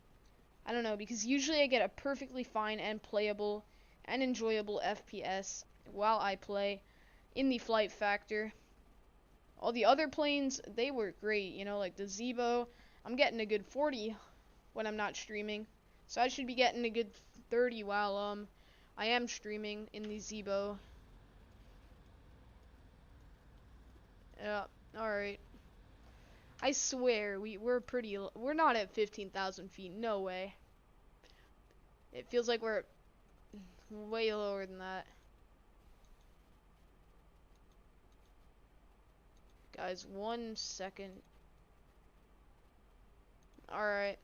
I don't know, because usually I get a perfectly fine and playable and enjoyable FPS while I play in the flight factor. All the other planes, they work great, you know, like the Zebo. I'm getting a good 40 when I'm not streaming, so I should be getting a good 30 while I am streaming in the Zebo. Yeah, alright. I swear, we're not at 15,000 feet, no way. It feels like we're way lower than that. Guys, 1 second. Alright.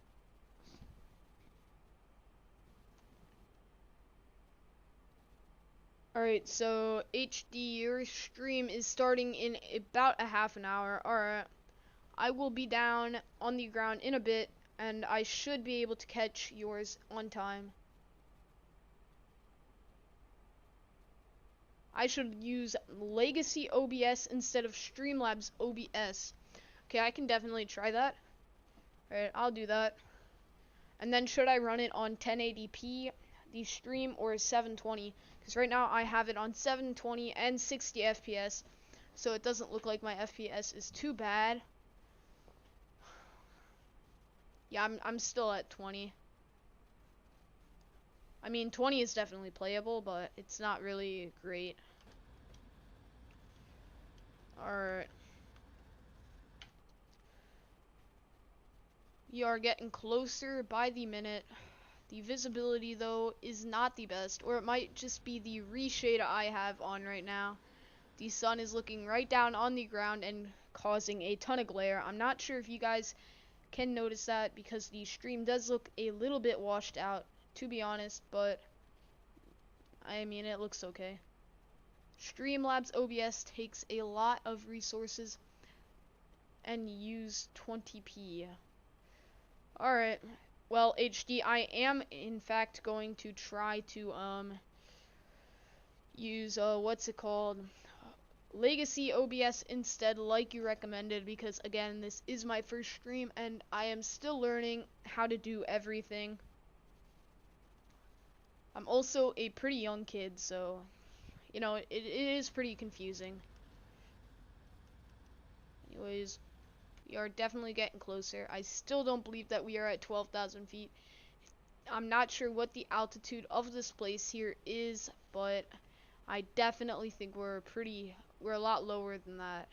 Alright, so HD, your stream is starting in about a half an hour. Alright. I will be down on the ground in a bit, and I should be able to catch yours on time. I should use Legacy OBS instead of Streamlabs OBS. Okay, I can definitely try that. Alright, I'll do that. And then should I run it on 1080p, the stream, or 720? Because right now I have it on 720 and 60 FPS, so it doesn't look like my FPS is too bad. Yeah, I'm still at 20. I mean, 20 is definitely playable, but it's not really great. Alright. We are getting closer by the minute. The visibility, though, is not the best, or it might just be the reshade I have on right now. The sun is looking right down on the ground and causing a ton of glare. I'm not sure if you guys can notice that because the stream does look a little bit washed out, to be honest, but I mean, it looks okay. Streamlabs OBS takes a lot of resources and use 20p. Alright, well, HD, I am in fact going to try to use what's it called, Legacy OBS instead, like you recommended, because again, this is my first stream and I am still learning how to do everything. I'm also a pretty young kid, so you know, it is pretty confusing. Anyways, we are definitely getting closer. I still don't believe that we are at 12,000 feet. I'm not sure what the altitude of this place here is, but I definitely think we're a lot lower than that.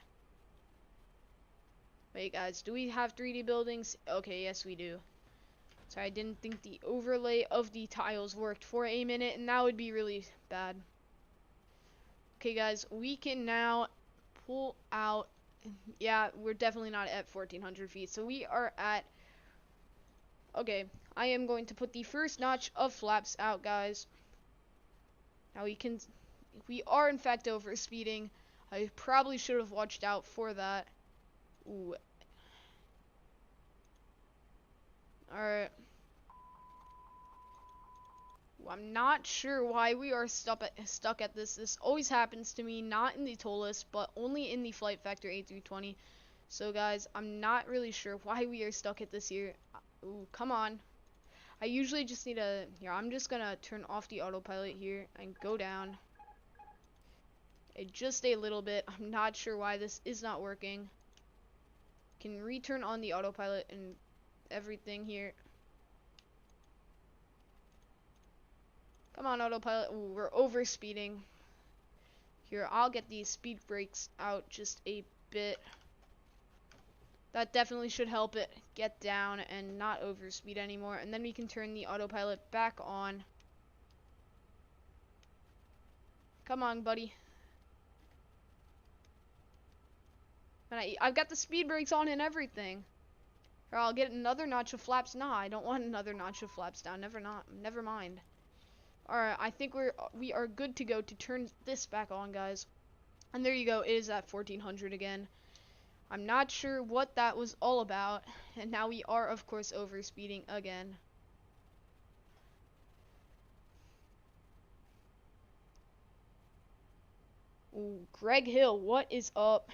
Wait, guys, do we have 3D buildings? Okay, yes we do. Sorry, I didn't think the overlay of the tiles worked for a minute, and that would be really bad. Okay, guys, we can now pull out. Yeah, we're definitely not at 1,400 feet, so we are at. Okay, I am going to put the first notch of flaps out, guys. Now we are in fact over speeding. I probably should have watched out for that. Ooh. Alright. I'm not sure why we are stuck at this. This always happens to me, not in the toll list, but only in the Flight Factor A320. So guys, I'm not really sure why we are stuck at this here. Ooh, come on. I usually just need a... Here, I'm just gonna turn off the autopilot here and go down. Just a little bit. I'm not sure why this is not working. Can return on the autopilot and everything here. Come on, autopilot. Ooh, we're over speeding. Here, I'll get these speed brakes out just a bit. That definitely should help it get down and not overspeed anymore. And then we can turn the autopilot back on. Come on, buddy. And I've got the speed brakes on and everything. Or I'll get another notch of flaps. Nah, I don't want another notch of flaps down. Never mind. Alright, I think we are good to go to turn this back on, guys. And there you go. It is at 1400 again. I'm not sure what that was all about. And now we are, of course, overspeeding again. Ooh, Greg Hill, what is up?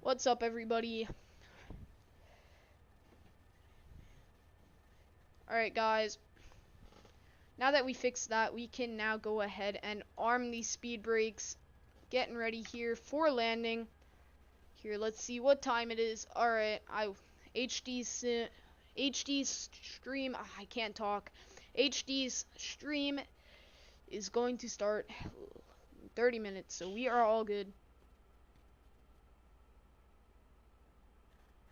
What's up, everybody? Alright, guys. Now that we fixed that, we can now go ahead and arm these speed brakes. Getting ready here for landing. Here, let's see what time it is. Alright, HD stream, I can't talk. HD's stream is going to start in 30 minutes, so we are all good.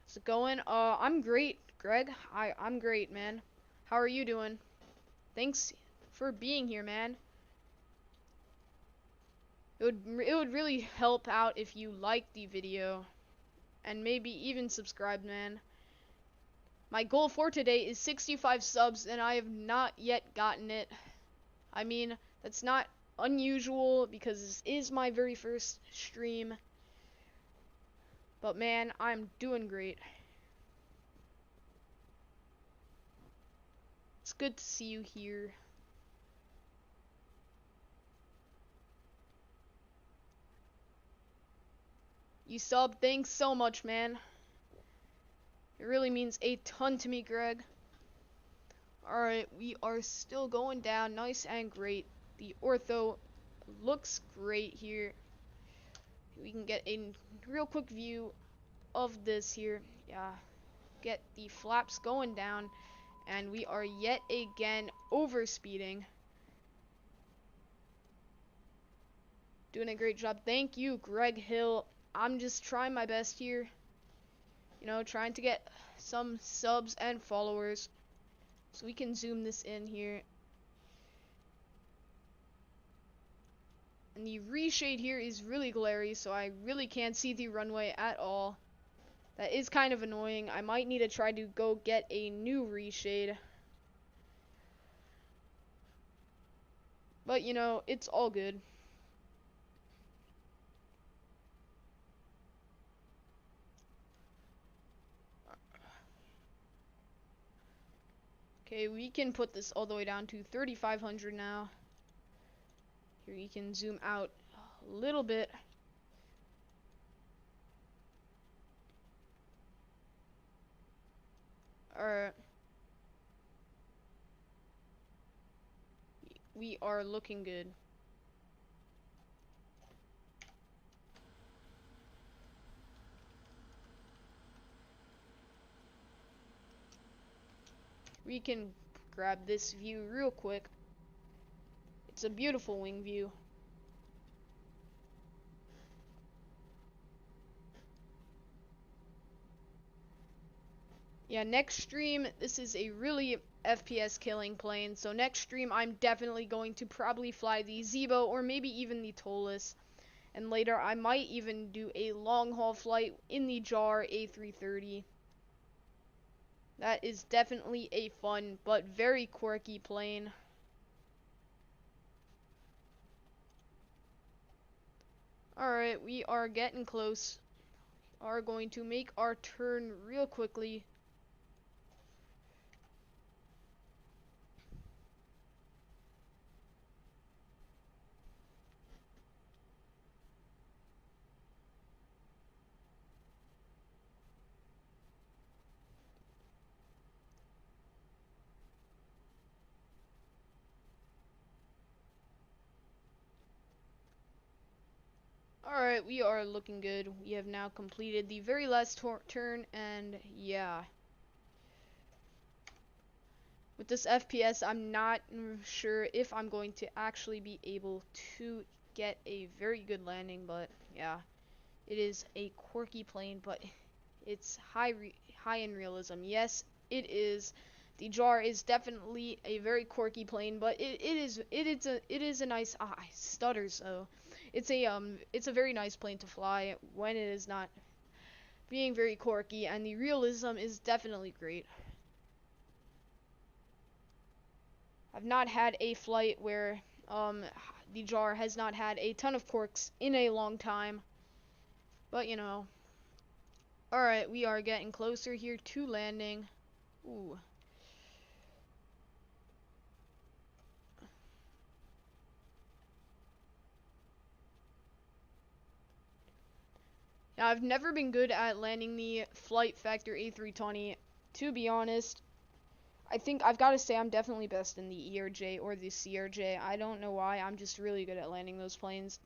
How's it going? I'm great, Greg. I'm great, man. How are you doing? Thanks for being here, man. It would really help out if you liked the video and maybe even subscribed, man. My goal for today is 65 subs and I have not yet gotten it. I mean, that's not unusual because this is my very first stream. But man, I'm doing great. It's good to see you here. You sub, thanks so much, man. It really means a ton to me, Greg. Alright, we are still going down, nice and great. The ortho looks great here. We can get a real quick view of this here. Yeah, get the flaps going down. And we are yet again overspeeding. Doing a great job. Thank you, Greg Hill. I'm just trying my best here. You know, trying to get some subs and followers. So we can zoom this in here. And the reshade here is really glary, so I really can't see the runway at all. That is kind of annoying. I might need to try to go get a new reshade. But, you know, it's all good. Okay, we can put this all the way down to 3,500 now. Here you can zoom out a little bit. Alright. We are looking good. We can grab this view real quick. It's a beautiful wing view. Yeah, next stream, this is a really FPS killing plane, so next stream I'm definitely going to probably fly the Zebo or maybe even the Tolus. And later I might even do a long haul flight in the JAR A330. That is definitely a fun but very quirky plane. Alright, we are getting close. We are going to make our turn real quickly. Alright, we are looking good. We have now completed the very last turn, and yeah. With this FPS, I'm not sure if I'm going to actually be able to get a very good landing, but yeah, it is a quirky plane, but it's high in realism. Yes, it is. The Jar is definitely a very quirky plane, but it is a nice I stutter, so it's a very nice plane to fly when it is not being very quirky, and the realism is definitely great. I've not had a flight where the Jar has not had a ton of quirks in a long time, but you know. Alright, we are getting closer here to landing. Ooh. Now, I've never been good at landing the Flight Factor A320, to be honest. I think I've got to say I'm definitely best in the ERJ or the CRJ. I don't know why, I'm just really good at landing those planes.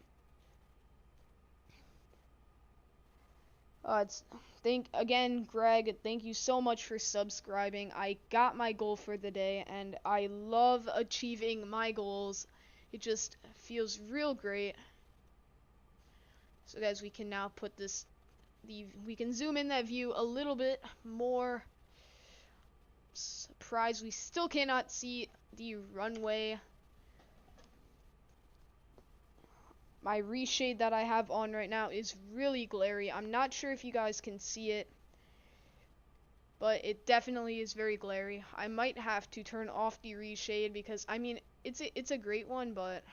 Again, Greg, thank you so much for subscribing. I got my goal for the day, and I love achieving my goals. It just feels real great. So guys, we can now put we can zoom in that view a little bit more. Surprise, we still cannot see the runway. My reshade that I have on right now is really glary. I'm not sure if you guys can see it, but it definitely is very glary. I might have to turn off the reshade because, I mean, it's a great one, but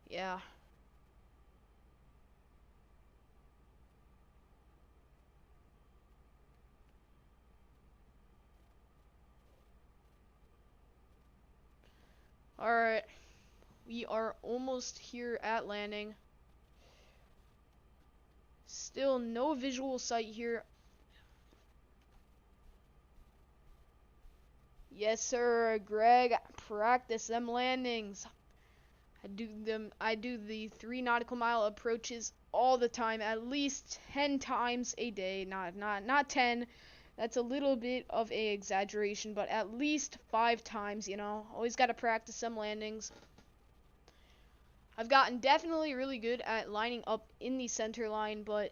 yeah. Alright. We are almost here at landing. Still no visual sight here. Yes, sir, Greg. Practice them landings. I do the 3 nautical mile approaches all the time, at least 10 times a day. Not 10. That's a little bit of a exaggeration, but at least 5 times, you know. Always got to practice some landings. I've gotten definitely really good at lining up in the center line, but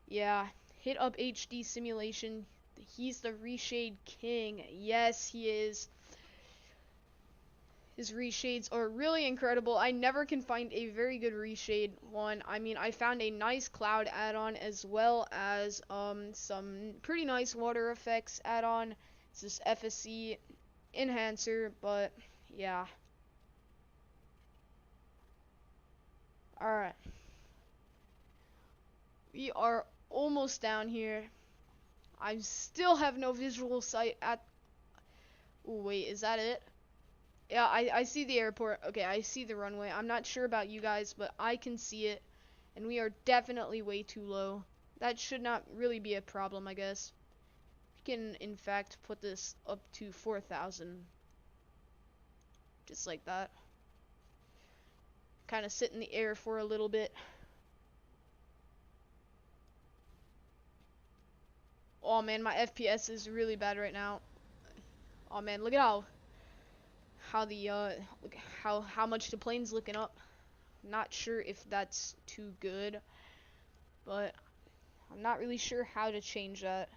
yeah, hit up HD simulation. He's the reshade king. Yes, he is. His reshades are really incredible. I never can find a very good reshade one. I mean, I found a nice cloud add-on as well as some pretty nice water effects add-on. It's this FSC enhancer, but yeah. Alright. We are almost down here. I still have no visual sight at... Ooh, wait, is that it? Yeah, I see the airport. Okay, I see the runway. I'm not sure about you guys, but I can see it. And we are definitely way too low. That should not really be a problem, I guess. We can, in fact, put this up to 4,000. Just like that. Kind of sit in the air for a little bit. Oh man, my FPS is really bad right now. Oh man, look at how the look how much the plane's looking up. Not sure if that's too good, but I'm not really sure how to change that.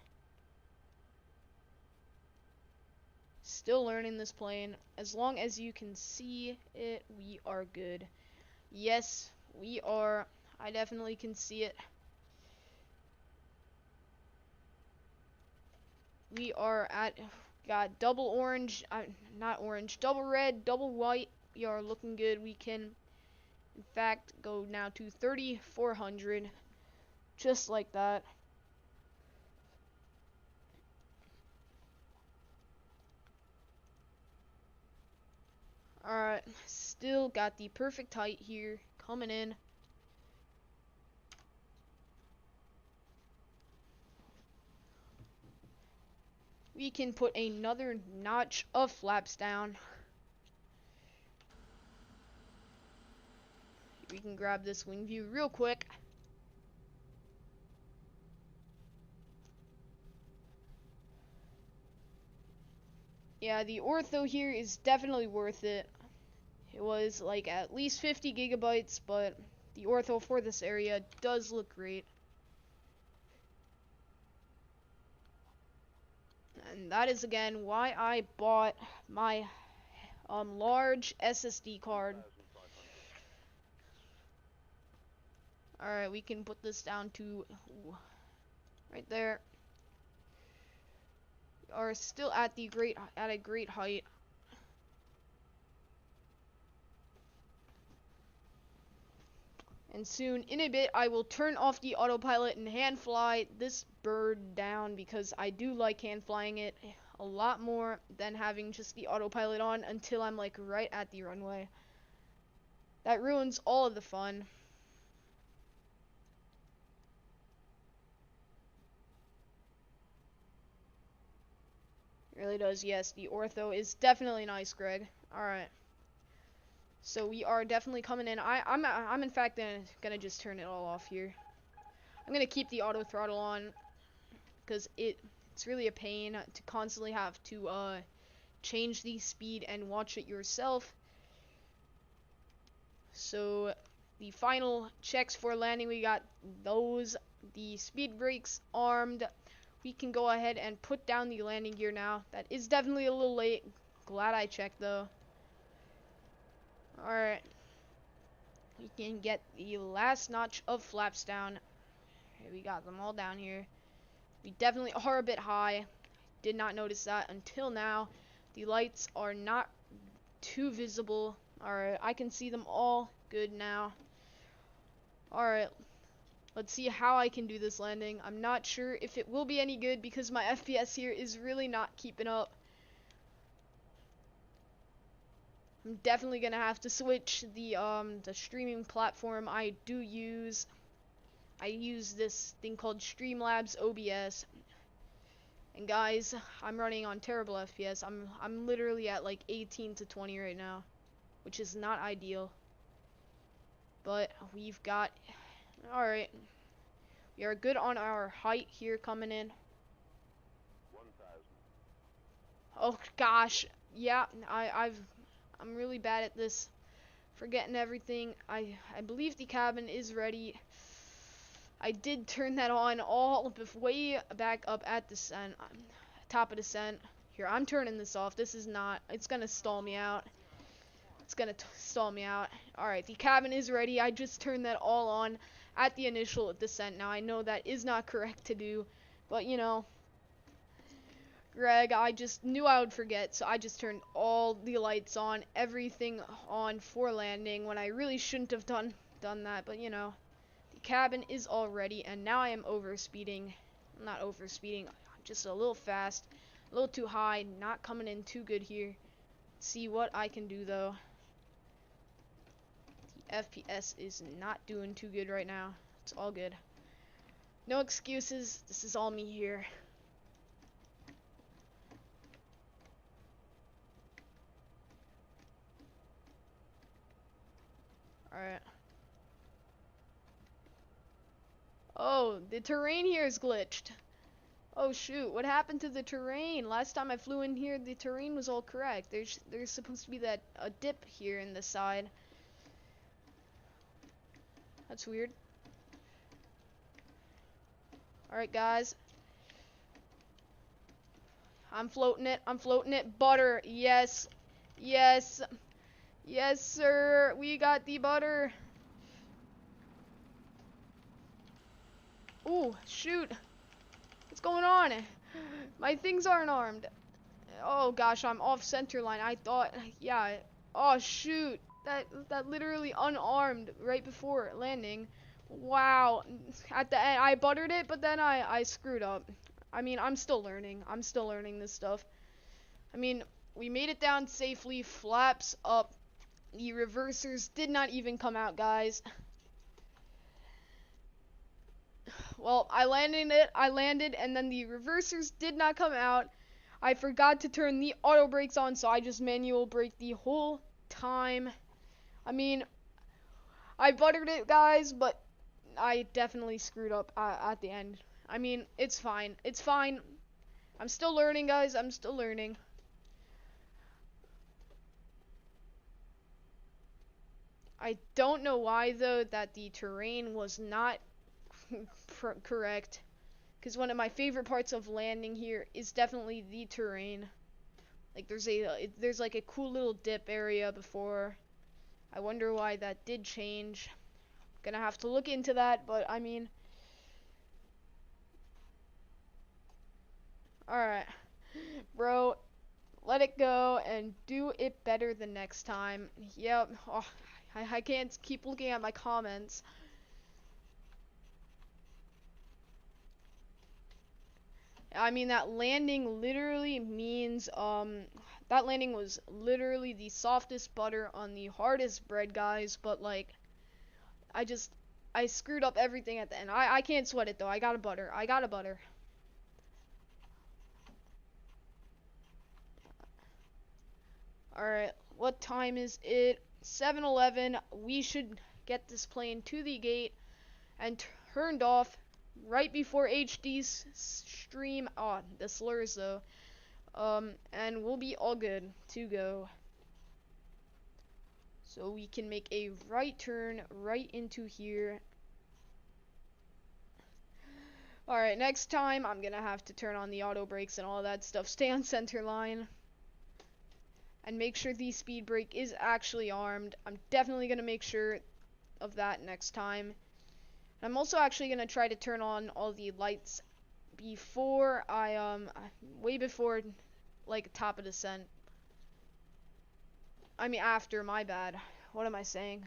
Still learning this plane. As long as you can see it, we are good. Yes, we are. I definitely can see it. We are at, got double orange, not orange, double red, double white. We are looking good. We can, in fact, go now to 3,400, just like that. Alright, still got the perfect height here, coming in. We can put another notch of flaps down. We can grab this wing view real quick. Yeah, the ortho here is definitely worth it. It was like at least 50 gigabytes, but the ortho for this area does look great. And that is again why I bought my large SSD card. Alright, we can put this down to right there. We are still at a great height. And soon, in a bit, I will turn off the autopilot and hand fly this bird down because I do like hand flying it a lot more than having just the autopilot on until I'm like right at the runway. That ruins all of the fun. It really does, yes. The ortho is definitely nice, Greg. Alright. So we are definitely coming in. I'm in fact gonna just turn it all off here. I'm gonna keep the auto throttle on because it's really a pain to constantly have to change the speed and watch it yourself. So the final checks for landing, we got those, the speed brakes armed. We can go ahead and put down the landing gear now. That is definitely a little late. Glad I checked though. Alright. We can get the last notch of flaps down. Okay, we got them all down here. We definitely are a bit high. Did not notice that until now. The lights are not too visible. Alright, I can see them all good now. Alright, let's see how I can do this landing. I'm not sure if it will be any good because my FPS here is really not keeping up. I'm definitely gonna have to switch the streaming platform I use. I use this thing called Streamlabs OBS. And guys, I'm running on terrible FPS. I'm literally at like 18 to 20 right now, which is not ideal. But we've got, all right, we are good on our height here coming in. 1,000. Oh gosh, yeah, I'm really bad at this, forgetting everything. I believe the cabin is ready. I did turn that on all way back up at descent, top of descent. Here, I'm turning this off. This is not, it's gonna stall me out. It's gonna stall me out. Alright, the cabin is ready. I just turned that all on at the initial descent. Now, I know that is not correct to do, but you know, Greg, I just knew I would forget, so I just turned all the lights on, everything on for landing, when I really shouldn't have done that, but you know. Cabin is all ready, and now I am overspeeding. I'm not overspeeding, just a little fast, a little too high, not coming in too good here. Let's see what I can do though. The FPS is not doing too good right now. It's all good. No excuses. This is all me here. Alright. Oh, the terrain here is glitched. Oh shoot, what happened to the terrain? Last time I flew in here, the terrain was all correct. There's supposed to be a dip here in the side. That's weird. Alright guys. I'm floating it. Butter, yes. Yes. Yes, sir. We got the butter. Ooh, shoot. What's going on? My things aren't armed. Oh gosh, I'm off center line. I thought, yeah. Oh shoot. That literally unarmed right before landing. Wow. At the end, I buttered it, but then I screwed up. I mean, I'm still learning. I'm still learning this stuff. I mean, we made it down safely. Flaps up. The reversers did not even come out, guys. Well, I landed, and then the reversers did not come out. I forgot to turn the auto brakes on, so I just manual brake the whole time. I mean, I buttered it, guys, but I definitely screwed up at the end. I mean, it's fine. It's fine. I'm still learning, guys. I'm still learning. I don't know why though that the terrain was not correct, because one of my favorite parts of landing here is definitely the terrain. Like there's like a cool little dip area before. I wonder why that did change. Gonna have to look into that, but I mean, alright, bro, let it go and do it better the next time. Yep. Oh, I can't keep looking at my comments. I mean, that landing literally means, that landing was literally the softest butter on the hardest bread, guys, but, like, I screwed up everything at the end. I can't sweat it, though. I got a butter. Alright, what time is it? 7:11. We should get this plane to the gate and turned off right before HD's stream. Oh, the slurs though. And we'll be all good to go. So we can make a right turn right into here. Alright, next time I'm gonna have to turn on the auto brakes and all that stuff. Stay on center line. And make sure the speed brake is actually armed. I'm definitely gonna make sure of that next time. I'm also actually gonna try to turn on all the lights before way before, like, top of descent. I mean after, my bad. What am I saying?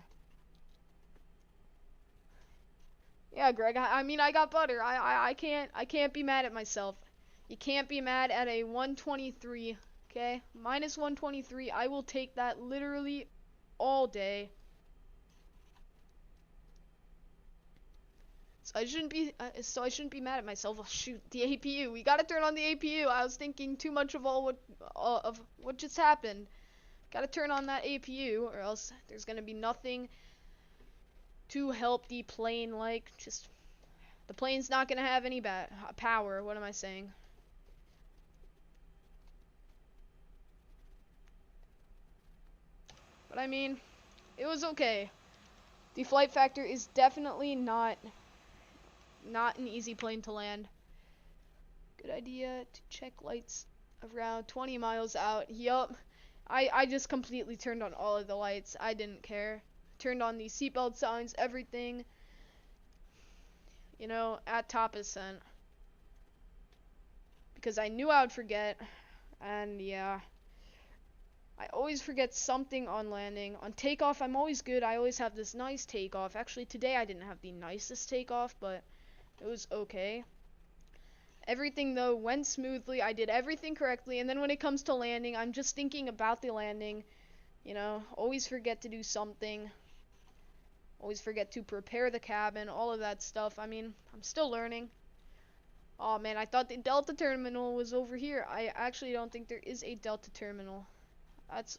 Yeah, Greg, I mean I got butter. I can't be mad at myself. You can't be mad at a 123, okay? Minus 123, I will take that literally all day. So I shouldn't be mad at myself. Oh, shoot, the APU. We gotta turn on the APU. I was thinking too much of what just happened. Gotta turn on that APU, or else there's gonna be nothing to help the plane. Like, just the plane's not gonna have any power. What am I saying? But I mean, it was okay. The flight factor is definitely not an easy plane to land. Good idea to check lights around 20 miles out. Yup. I just completely turned on all of the lights. I didn't care. Turned on the seatbelt signs, everything. You know, at top ascent. Because I knew I would forget. And yeah. I always forget something on landing. On takeoff, I'm always good. I always have this nice takeoff. Actually, today I didn't have the nicest takeoff, but it was okay. Everything, though, went smoothly. I did everything correctly. And then when it comes to landing, I'm just thinking about the landing. You know, always forget to do something. Always forget to prepare the cabin, all of that stuff. I mean, I'm still learning. Oh man, I thought the Delta terminal was over here. I actually don't think there is a Delta terminal. That's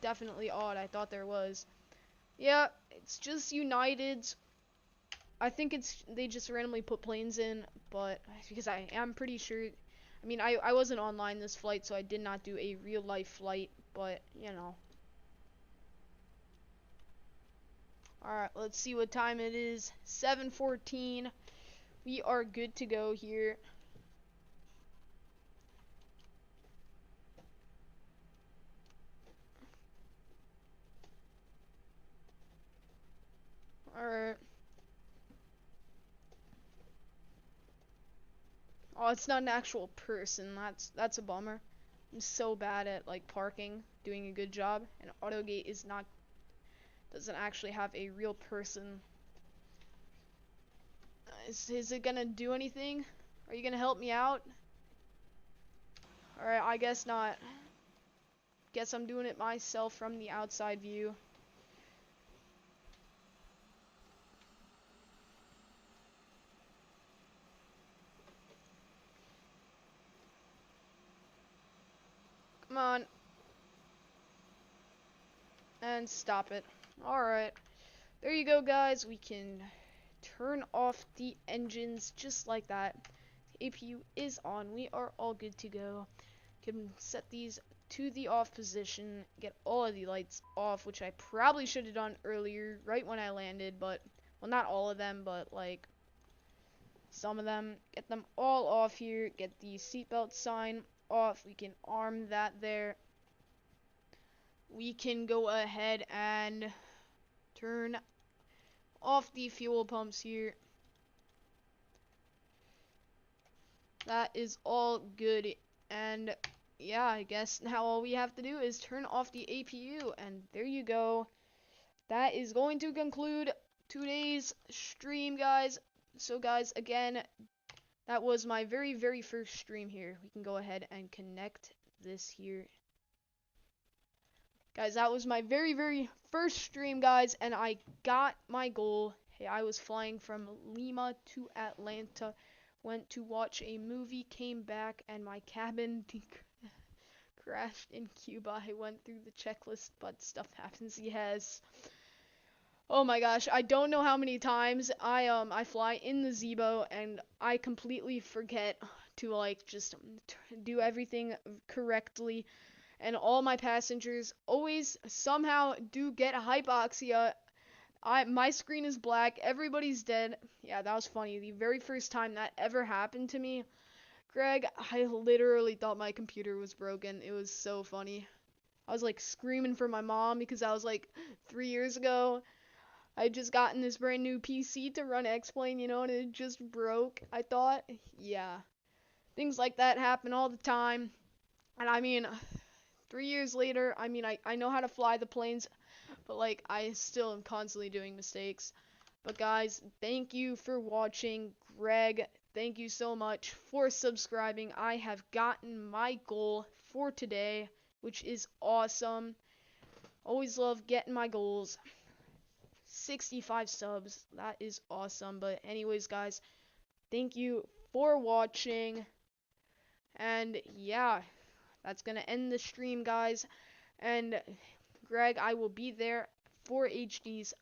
definitely odd. I thought there was. Yeah, it's just United's. I think they just randomly put planes in, but because I am pretty sure. I mean, I wasn't online this flight, so I did not do a real life flight, but you know. Alright, let's see what time it is. 7:14. We are good to go here. Alright. Oh, it's not an actual person. That's a bummer. I'm so bad at, like, parking, doing a good job, and AutoGate doesn't actually have a real person. Is it gonna do anything? Are you gonna help me out? Alright, I guess not. Guess I'm doing it myself from the outside view. Come on. And stop it. Alright. There you go, guys. We can turn off the engines just like that. The APU is on. We are all good to go. Can set these to the off position, get all of the lights off, which I probably should have done earlier, right when I landed, but, well, not all of them, but, like, some of them. Get them all off here, get the seatbelt sign off, we can arm that there. We can go ahead and turn off the fuel pumps here. That is all good, and yeah, I guess now all we have to do is turn off the APU, and there you go. That is going to conclude today's stream, guys. So guys, again, that was my very first stream here. We can go ahead and connect this here. Guys, that was my very first stream, guys, and I got my goal. Hey, I was flying from Lima to Atlanta, went to watch a movie, came back, and my cabin crashed in Cuba. I went through the checklist, but stuff happens, yes. Oh my gosh, I don't know how many times I fly in the Zebo and I completely forget to like just do everything correctly, and all my passengers always somehow do get hypoxia. My screen is black, everybody's dead. Yeah, that was funny. The very first time that ever happened to me, Greg, I literally thought my computer was broken. It was so funny. I was like screaming for my mom because I was like 3 years ago. I had just gotten this brand new PC to run X-Plane, you know, and it just broke, I thought. Yeah. Things like that happen all the time. And I mean, 3 years later, I mean, I know how to fly the planes, but like, I still am constantly doing mistakes. But guys, thank you for watching. Greg, thank you so much for subscribing. I have gotten my goal for today, which is awesome. Always love getting my goals. 65 subs, that is awesome. But anyways, guys, thank you for watching. And yeah, that's gonna end the stream, guys. And Greg, I will be there for HD's